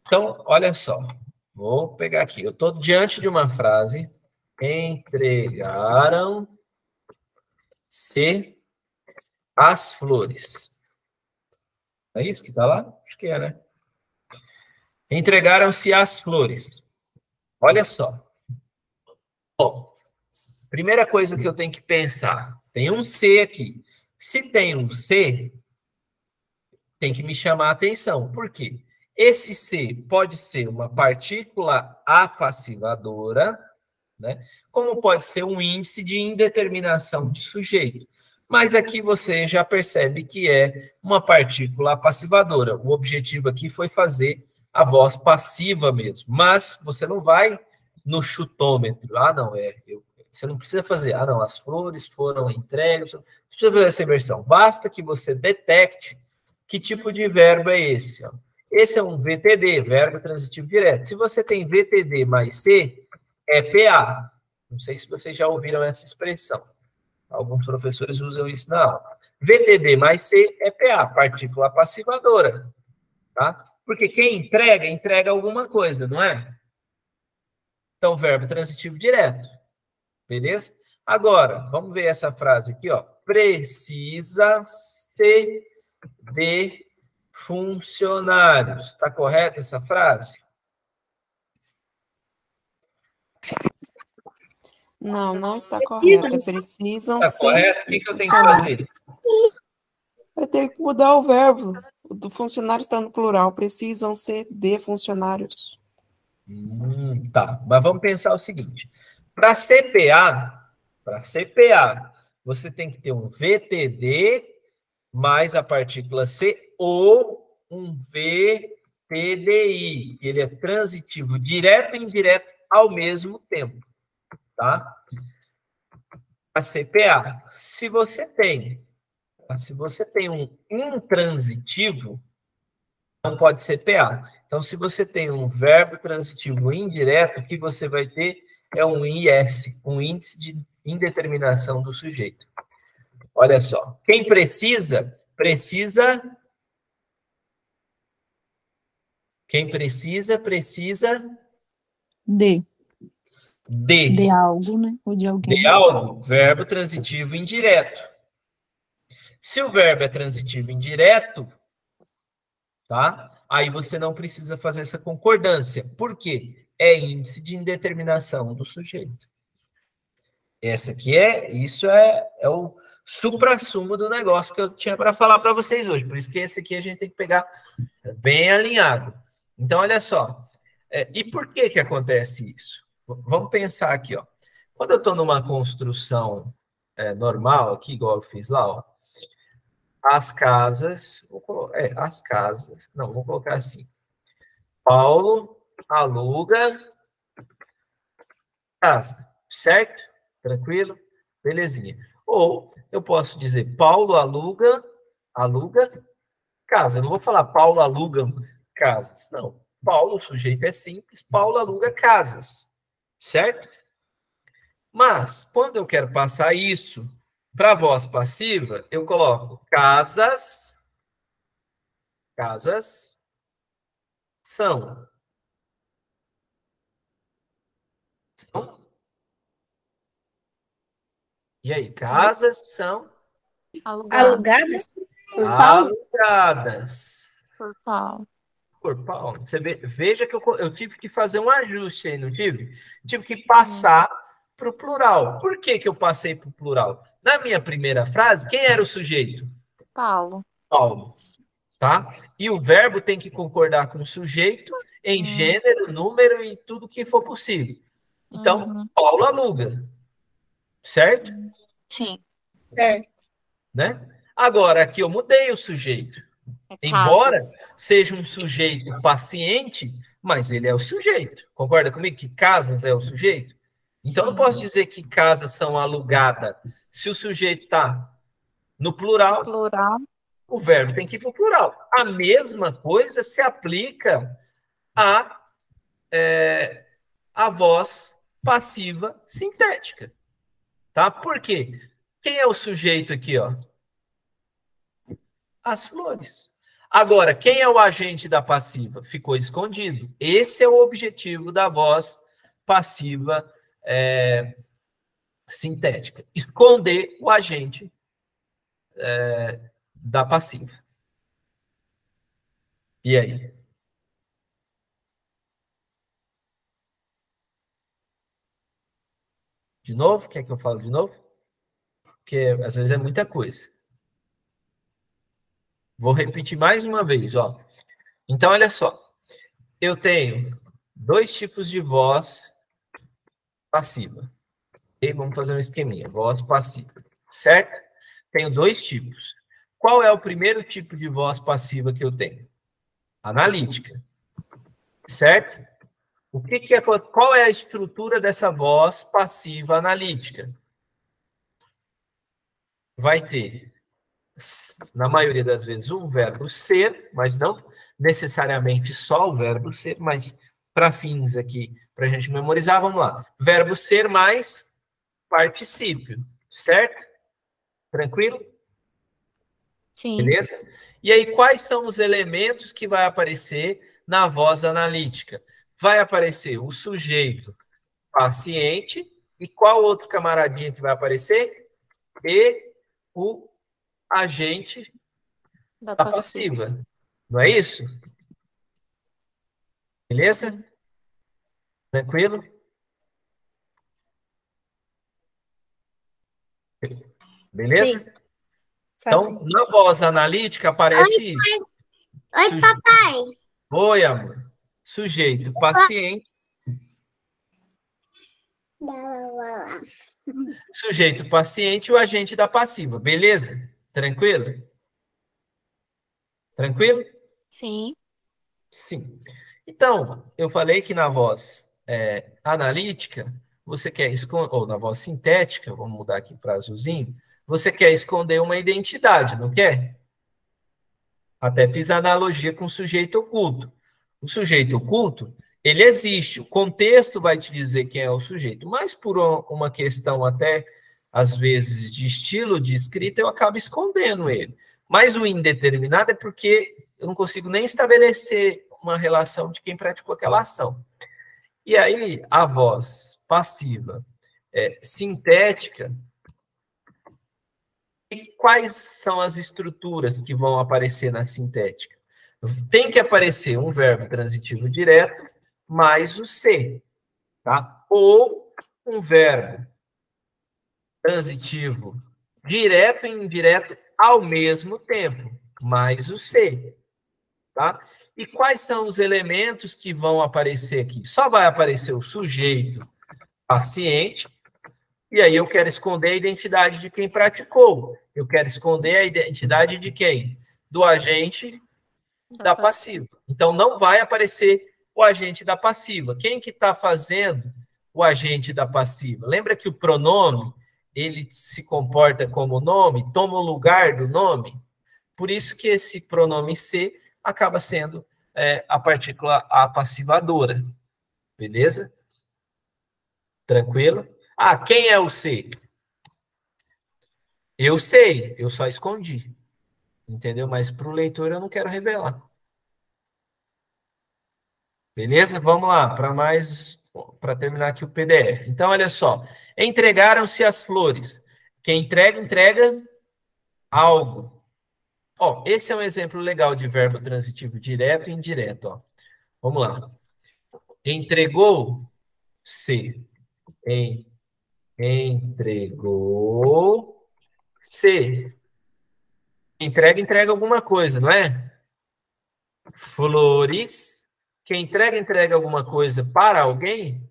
Então, olha só. Vou pegar aqui. Eu estou diante de uma frase. Entregaram-se as flores. É isso que está lá? Acho que é, né? Entregaram-se as flores. Olha só. Bom, primeira coisa que eu tenho que pensar. Tem um C aqui. Se tem um C, tem que me chamar a atenção. Por quê? Esse C pode ser uma partícula apassivadora, né? Como pode ser um índice de indeterminação de sujeito. Mas aqui você já percebe que é uma partícula apassivadora. O objetivo aqui foi fazer a voz passiva mesmo. Mas você não vai no chutômetro. Você não precisa fazer. Não, as flores foram entregues. Não precisa fazer essa inversão. Basta que você detecte que tipo de verbo é esse. Esse é um VTD, verbo transitivo direto. Se você tem VTD mais C, é PA. Não sei se vocês já ouviram essa expressão. Alguns professores usam isso na aula. VTD mais C é PA, partícula passivadora. Tá? Porque quem entrega, entrega alguma coisa, não é? Então, verbo transitivo direto. Beleza? Agora, vamos ver essa frase aqui, ó. Precisa-se de funcionários. Está correta essa frase? Não está correta. Precisam Está ser correto? O que eu tenho que fazer? Vai ter que mudar o verbo. O do funcionário está no plural. Precisam ser de funcionários. Tá, mas vamos pensar o seguinte. Para CPA, você tem que ter um VTD mais a partícula C ou um VTDI. Ele é transitivo direto e indireto ao mesmo tempo, tá? A CPA, se você tem um intransitivo, não pode ser PA. Então, se você tem um verbo transitivo indireto, o que você vai ter é um IS, um índice de indeterminação do sujeito. Olha só. Quem precisa. Quem precisa De de algo, né? Ou de alguém. de algo, verbo transitivo indireto. Se o verbo é transitivo indireto, tá? Aí você não precisa fazer essa concordância. Por quê? É índice de indeterminação do sujeito. Isso é o suprassumo do negócio que eu tinha para falar para vocês hoje. Por isso que esse aqui a gente tem que pegar bem alinhado. Então, olha só. E por que acontece isso? Vamos pensar aqui, ó. Quando eu estou numa construção normal, aqui, igual eu fiz lá, ó, as casas, vou colocar assim. Paulo aluga casa, certo? Tranquilo? Belezinha. Ou eu posso dizer Paulo aluga casa. Eu não vou falar Paulo aluga casas. Não. Paulo, o sujeito é simples, Paulo aluga casas, certo? Mas, quando eu quero passar isso para a voz passiva, eu coloco casas são. E aí, casas são Alugadas? Por Paulo? alugadas. Por Paulo. Por Paulo. Você veja que eu tive que fazer um ajuste aí, não tive? Tive que passar para o plural. Por que que eu passei para o plural? Na minha primeira frase, quem era o sujeito? Paulo. Paulo. Tá? E o verbo tem que concordar com o sujeito em gênero, número e tudo que for possível. Então, Paulo aluga. Certo? Sim. Certo. Né? Agora, aqui eu mudei o sujeito. É Embora casas. seja um sujeito paciente, mas ele é o sujeito. Concorda comigo que casas é o sujeito? Então, não posso dizer que casas são alugadas. Se o sujeito está no plural, Plural. o verbo tem que ir para o plural. A mesma coisa se aplica à voz passiva sintética. Tá? Por quê? Quem é o sujeito aqui, ó? As flores. Agora, quem é o agente da passiva? Ficou escondido. Esse é o objetivo da voz passiva sintética. Esconder o agente da passiva. E aí? De novo? Quer que eu fale de novo? Porque às vezes é muita coisa. Vou repetir mais uma vez, ó. Então, olha só. Eu tenho dois tipos de voz passiva. E vamos fazer um esqueminha. Voz passiva. Certo? Tenho dois tipos. Qual é o primeiro tipo de voz passiva que eu tenho? Analítica. Certo? Qual é a estrutura dessa voz passiva analítica? Vai ter, na maioria das vezes, um verbo ser, mas não necessariamente só o verbo ser, mas para fins aqui, para a gente memorizar, vamos lá. Verbo ser mais particípio, certo? Tranquilo? Sim. Beleza? E aí, quais são os elementos que vai aparecer na voz analítica? Vai aparecer o sujeito paciente e qual outro camaradinho que vai aparecer? E o agente Da da passiva. passiva. Não é isso? Beleza? Tranquilo? Beleza? Sim. Então, na voz analítica aparece isso. Oi, papai. Oi, amor. Sujeito paciente. Sujeito paciente e o agente da passiva. Beleza? Tranquilo? Tranquilo? Sim. Sim. Então, eu falei que na voz analítica, você quer esconder, ou na voz sintética, vamos mudar aqui para azulzinho, você quer esconder uma identidade, não quer? Até fiz a analogia com o sujeito oculto. O sujeito oculto, ele existe, o contexto vai te dizer quem é o sujeito, mas por uma questão até, às vezes, de estilo de escrita, eu acabo escondendo ele. Mas o indeterminado é porque eu não consigo nem estabelecer uma relação de quem praticou aquela ação. E aí, a voz passiva sintética, e quais são as estruturas que vão aparecer na sintética? Tem que aparecer um verbo transitivo direto mais o ser, tá? Ou um verbo transitivo direto e indireto ao mesmo tempo, mais o ser, tá? E quais são os elementos que vão aparecer aqui? Só vai aparecer o sujeito paciente, e aí eu quero esconder a identidade de quem praticou. Eu quero esconder a identidade de quem? Do agente da passiva. Então, não vai aparecer o agente da passiva. Quem que está fazendo o agente da passiva? Lembra que o pronome, ele se comporta como nome, toma o lugar do nome? Por isso que esse pronome ser acaba sendo a partícula apassivadora. Beleza? Tranquilo? Ah, quem é o ser? Eu sei, eu só escondi. Entendeu? Mas para o leitor eu não quero revelar. Beleza? Vamos lá, para terminar aqui o PDF. Então, olha só. Entregaram-se as flores. Quem entrega, entrega algo. Ó, esse é um exemplo legal de verbo transitivo direto e indireto, ó. Vamos lá. Entregou-se. Entregou-se. Entrega alguma coisa, não é? Flores. Quem entrega alguma coisa para alguém?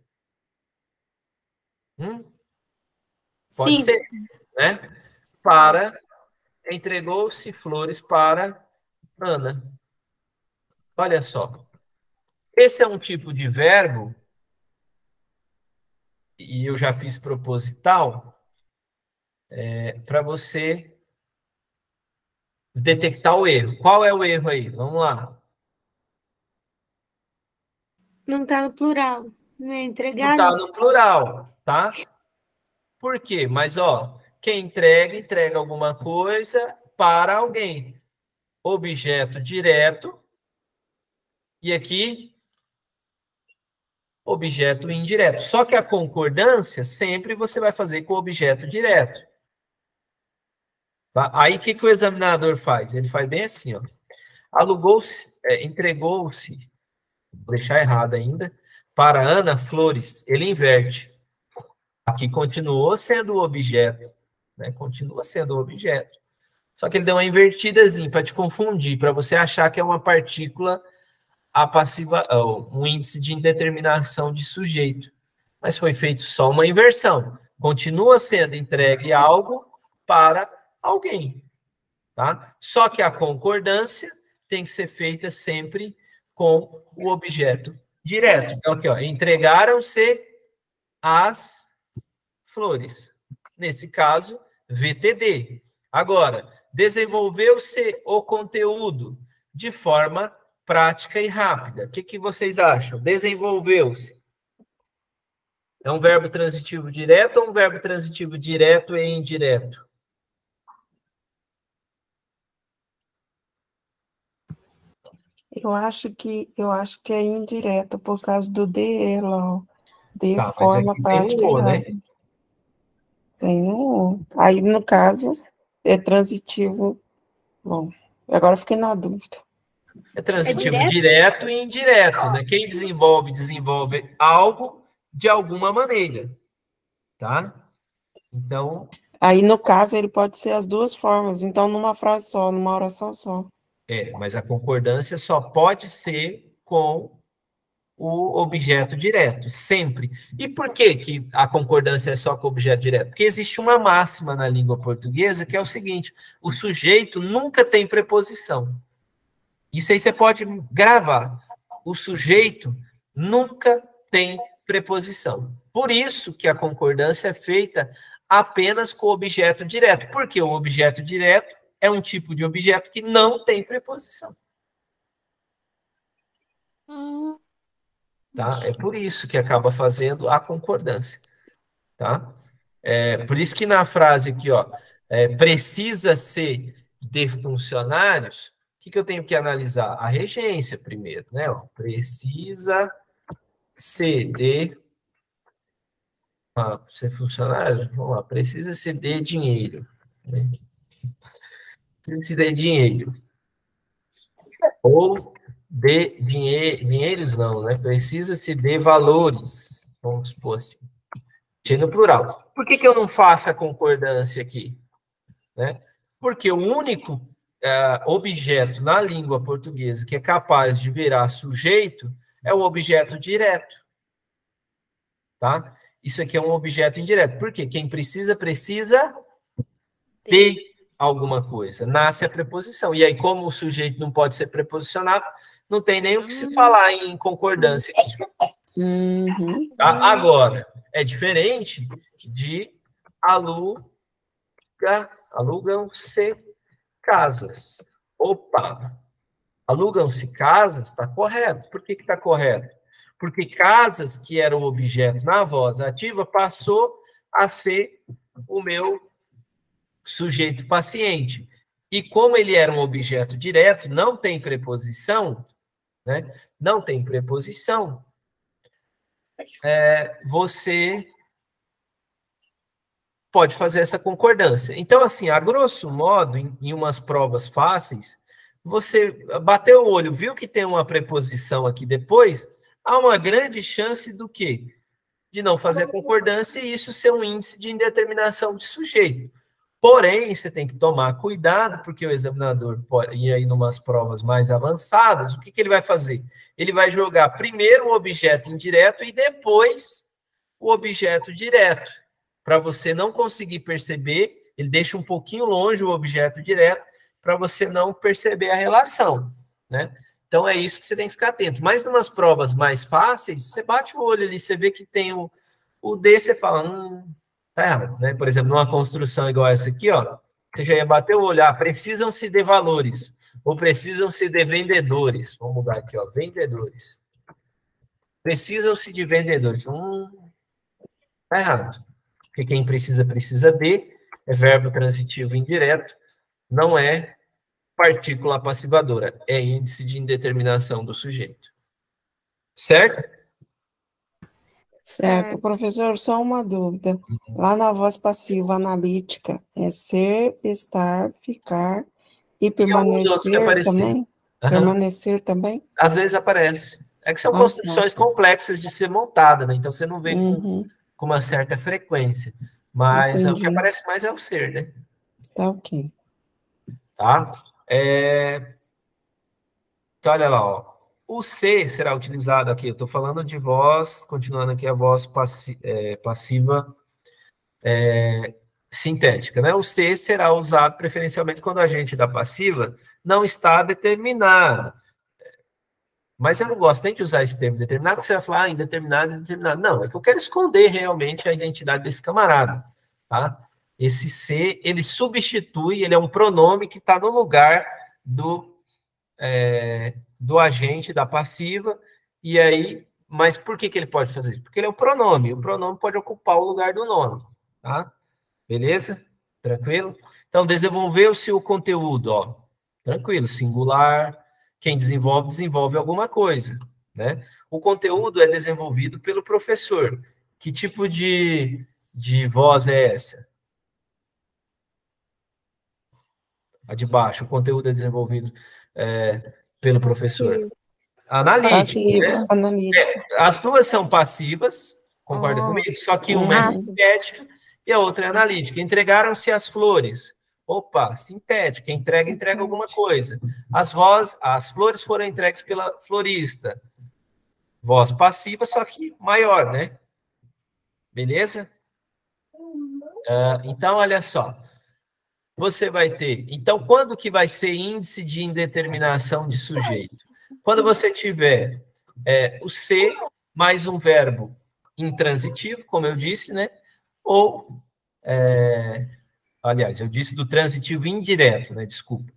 Pode Sim. ser, né? Para, entregou-se flores para Ana. Olha só. Esse é um tipo de verbo, e eu já fiz proposital, para você detectar o erro. Qual é o erro aí? Vamos lá. Não tá no plural. Não é Não entregar. está no plural, tá? Por quê? Mas, ó, quem entrega alguma coisa para alguém. Objeto direto. E aqui, objeto indireto. Só que a concordância sempre você vai fazer com o objeto direto. Tá? Aí, o que o examinador faz? Ele faz bem assim, ó. Alugou-se, entregou-se, vou deixar errado ainda, para Ana flores. Ele inverte. Aqui continuou sendo o objeto, né? Continua sendo o objeto. Só que ele deu uma invertidazinha para te confundir, para você achar que é uma partícula a passiva, um índice de indeterminação de sujeito. Mas foi feito só uma inversão. Continua sendo entregue algo para alguém, tá? Só que a concordância tem que ser feita sempre com o objeto direto. Então, aqui, ó, entregaram-se as flores. Nesse caso, VTD. Agora, desenvolveu-se o conteúdo de forma prática e rápida. O que vocês acham? Desenvolveu-se. É um verbo transitivo direto ou um verbo transitivo direto e indireto? Eu acho que é indireto por causa do DE lá, ó. De Tá, mas forma aqui tem prática um e O, né? rápida. Sem o. Aí, no caso, é transitivo. Bom, agora eu fiquei na dúvida. É transitivo direto? direto e indireto, né? Quem desenvolve algo de alguma maneira, tá? Então, Aí, no caso, ele pode ser as duas formas. Então, numa frase só, numa oração só. mas a concordância só pode ser com o objeto direto, sempre. E por que a concordância é só com o objeto direto? Porque existe uma máxima na língua portuguesa que é o seguinte: o sujeito nunca tem preposição. Isso aí você pode gravar. O sujeito nunca tem preposição. Por isso que a concordância é feita apenas com o objeto direto. Porque o objeto direto é um tipo de objeto que não tem preposição. Tá? É por isso que acaba fazendo a concordância. Tá? Por isso que na frase aqui, ó, precisa-se de funcionários, o que eu tenho que analisar? A regência primeiro, né? Ó, precisa-se de ser funcionário, vamos lá, precisa-se de dinheiro. Né? Precisa de dinheiro. Ou de dinheiros não, né? Precisa-se de valores, vamos supor assim. No plural. Por que eu não faço a concordância aqui? Né? Porque o único objeto na língua portuguesa que é capaz de virar sujeito é o objeto direto. Tá? Isso aqui é um objeto indireto. Por quê? Quem precisa de alguma coisa. Nasce a preposição. E aí, como o sujeito não pode ser preposicionado, não tem nem o que se falar em concordância aqui. Uhum. Tá? Agora, é diferente de alugam-se casas. Opa! Alugam-se casas, está correto. Por que está correto? Porque casas, que era o objeto na voz ativa, passou a ser o meu sujeito paciente. E como ele era um objeto direto, não tem preposição, né? Não tem preposição, você pode fazer essa concordância. Então, assim, a grosso modo, em umas provas fáceis, você bateu o olho, viu que tem uma preposição aqui depois, há uma grande chance do quê? De não fazer a concordância e isso ser um índice de indeterminação de sujeito. Porém, você tem que tomar cuidado, porque o examinador pode ir aí numas provas mais avançadas, o que ele vai fazer? Ele vai jogar primeiro o objeto indireto e depois o objeto direto. Para você não conseguir perceber, ele deixa um pouquinho longe o objeto direto, para você não perceber a relação, né? Então, é isso que você tem que ficar atento. Mas, nas provas mais fáceis, você bate o olho ali, você vê que tem o D, você fala, tá errado, né? Por exemplo, numa construção igual essa aqui, ó, você já ia bater o olho, precisam-se de valores, ou precisam-se de vendedores. Vamos mudar aqui, ó, vendedores. Precisam-se de vendedores. Tá errado. Porque quem precisa de, é verbo transitivo indireto, não é partícula passivadora, é índice de indeterminação do sujeito. Certo? Certo. Professor, só uma dúvida. Lá na voz passiva analítica, é ser, estar, ficar e permanecer também? Uhum. Permanecer também? Às vezes aparece. É que são construções complexas de ser montada, né? Então você não vê com uma certa frequência. Mas o que aparece mais é o ser, né? Tá ok. Tá? Então, olha lá, ó. O C será utilizado aqui, eu estou falando de voz, continuando aqui a voz passiva sintética, né? O C será usado preferencialmente quando o agente da passiva não está determinado. Mas eu não gosto nem de usar esse termo determinado, porque você vai falar indeterminado, indeterminado. Não, é que eu quero esconder realmente a identidade desse camarada, tá? Esse C, ele substitui, ele é um pronome que está no lugar do agente da passiva, e aí, mas por que ele pode fazer isso? Porque ele é o pronome pode ocupar o lugar do nome, tá? Beleza? Tranquilo? Então, desenvolveu-se o conteúdo, ó, tranquilo, singular, quem desenvolve alguma coisa, né? O conteúdo é desenvolvido pelo professor. Que tipo de voz é essa? A de baixo, o conteúdo é desenvolvido pelo professor. Analítico, né? As duas são passivas, concorda comigo? Só que uma é sintética e a outra é analítica. Entregaram-se as flores. Opa, sintética, entrega alguma coisa. As flores foram entregues pela florista. Voz passiva, só que maior, né? Beleza? Então, olha só. Você vai ter... Então, quando que vai ser índice de indeterminação de sujeito? Quando você tiver o C mais um verbo intransitivo, como eu disse, né? Ou, aliás, eu disse do transitivo indireto, né? Desculpa.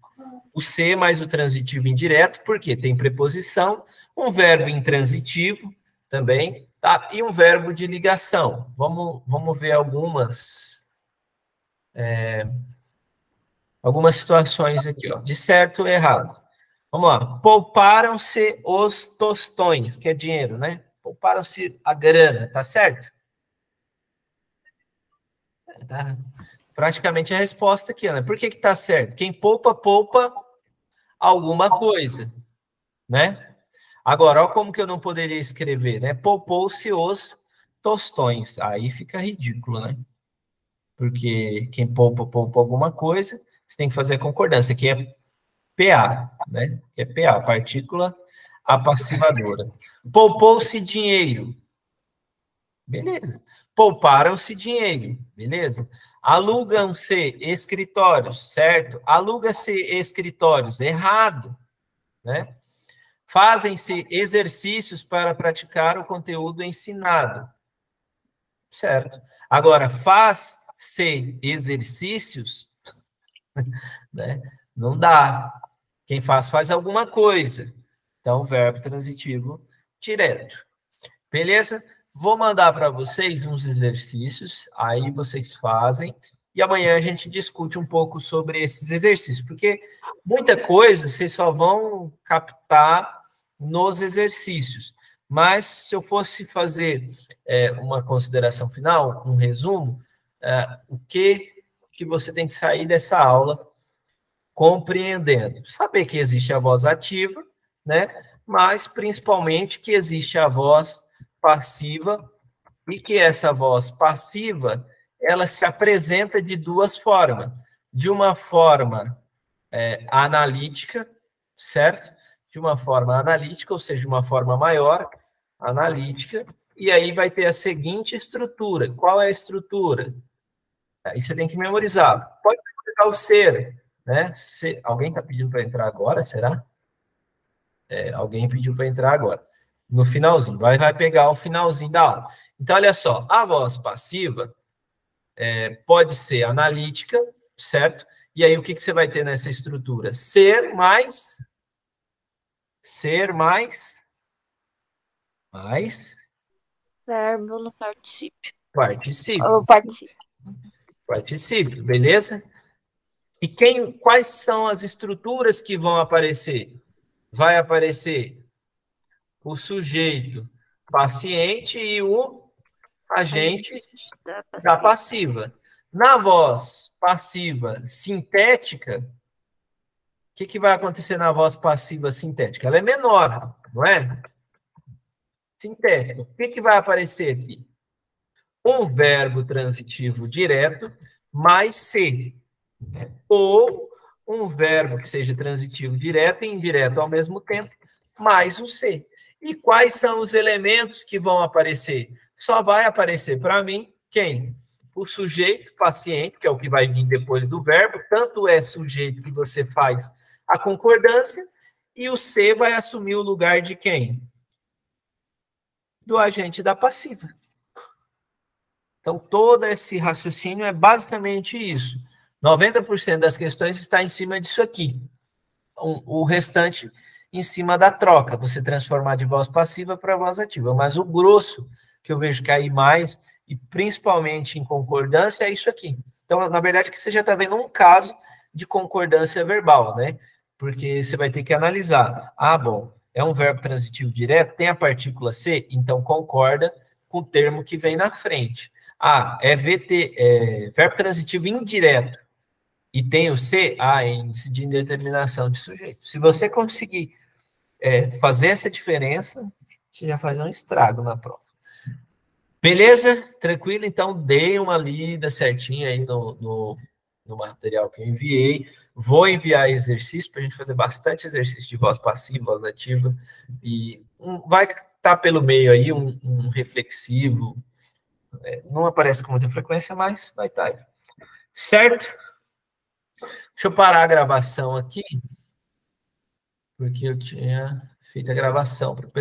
O C mais o transitivo indireto, porque tem preposição, um verbo intransitivo também, tá? E um verbo de ligação. Vamos ver algumas situações aqui, ó, de certo ou errado. Vamos lá. Pouparam-se os tostões, que é dinheiro, né? Pouparam-se a grana, tá certo? Tá. Praticamente a resposta aqui, né? Por que tá certo? Quem poupa, poupa alguma coisa, né? Agora, olha como que eu não poderia escrever, né? Poupou-se os tostões. Aí fica ridículo, né? Porque quem poupa, poupa alguma coisa, você tem que fazer a concordância, que é PA, né? Que é PA, partícula apassivadora. Poupou-se dinheiro. Beleza. Pouparam-se dinheiro. Beleza. Alugam-se escritórios, certo? Aluga-se escritórios. Errado, né? Fazem-se exercícios para praticar o conteúdo ensinado. Certo. Agora, faz-se exercícios, né? Não dá. Quem faz alguma coisa. Então, verbo transitivo direto. Beleza? Vou mandar para vocês uns exercícios, aí vocês fazem, e amanhã a gente discute um pouco sobre esses exercícios, porque muita coisa vocês só vão captar nos exercícios. Mas, se eu fosse fazer uma consideração final, um resumo, o que você tem que sair dessa aula compreendendo. Saber que existe a voz ativa, né? Mas, principalmente, que existe a voz passiva e que essa voz passiva, ela se apresenta de duas formas. De uma forma analítica, certo? De uma forma analítica, ou seja, de uma forma maior, analítica, e aí vai ter a seguinte estrutura. Qual é a estrutura? Aí você tem que memorizar. Pode memorizar o ser, né? Alguém está pedindo para entrar agora, será? Alguém pediu para entrar agora. No finalzinho. Vai pegar o finalzinho da aula. Então, olha só. A voz passiva pode ser analítica, certo? E aí, o que você vai ter nessa estrutura? Ser mais Verbo no particípio. Particípio. Particípio, beleza? E quais são as estruturas que vão aparecer? Vai aparecer o sujeito paciente e o agente da passiva. Na voz passiva sintética, o que vai acontecer na voz passiva sintética? Ela é menor, não é? Sintética. O que vai aparecer aqui? Um verbo transitivo direto mais ser. Ou um verbo que seja transitivo direto e indireto ao mesmo tempo, mais o ser. E quais são os elementos que vão aparecer? Só vai aparecer para mim quem? O sujeito paciente, que é o que vai vir depois do verbo, tanto é sujeito que você faz a concordância, e o ser vai assumir o lugar de quem? Do agente da passiva. Então, todo esse raciocínio é basicamente isso. 90% das questões está em cima disso aqui. O restante em cima da troca, você transformar de voz passiva para voz ativa. Mas o grosso que eu vejo cair mais, e principalmente em concordância, é isso aqui. Então, na verdade, que você já está vendo um caso de concordância verbal, né? Porque você vai ter que analisar. Ah, bom, é um verbo transitivo direto, tem a partícula C, então concorda com o termo que vem na frente. Ah, é verbo transitivo indireto e tem o C, índice de indeterminação de sujeito. Se você conseguir fazer essa diferença, você já faz um estrago na prova. Beleza? Tranquilo? Então, dê uma lida certinha aí no material que eu enviei. Vou enviar exercício para a gente fazer bastante exercício de voz passiva, voz ativa. E vai estar pelo meio aí um reflexivo. Não aparece com muita frequência, mas vai estar aí. Certo? Deixa eu parar a gravação aqui, porque eu tinha feito a gravação para o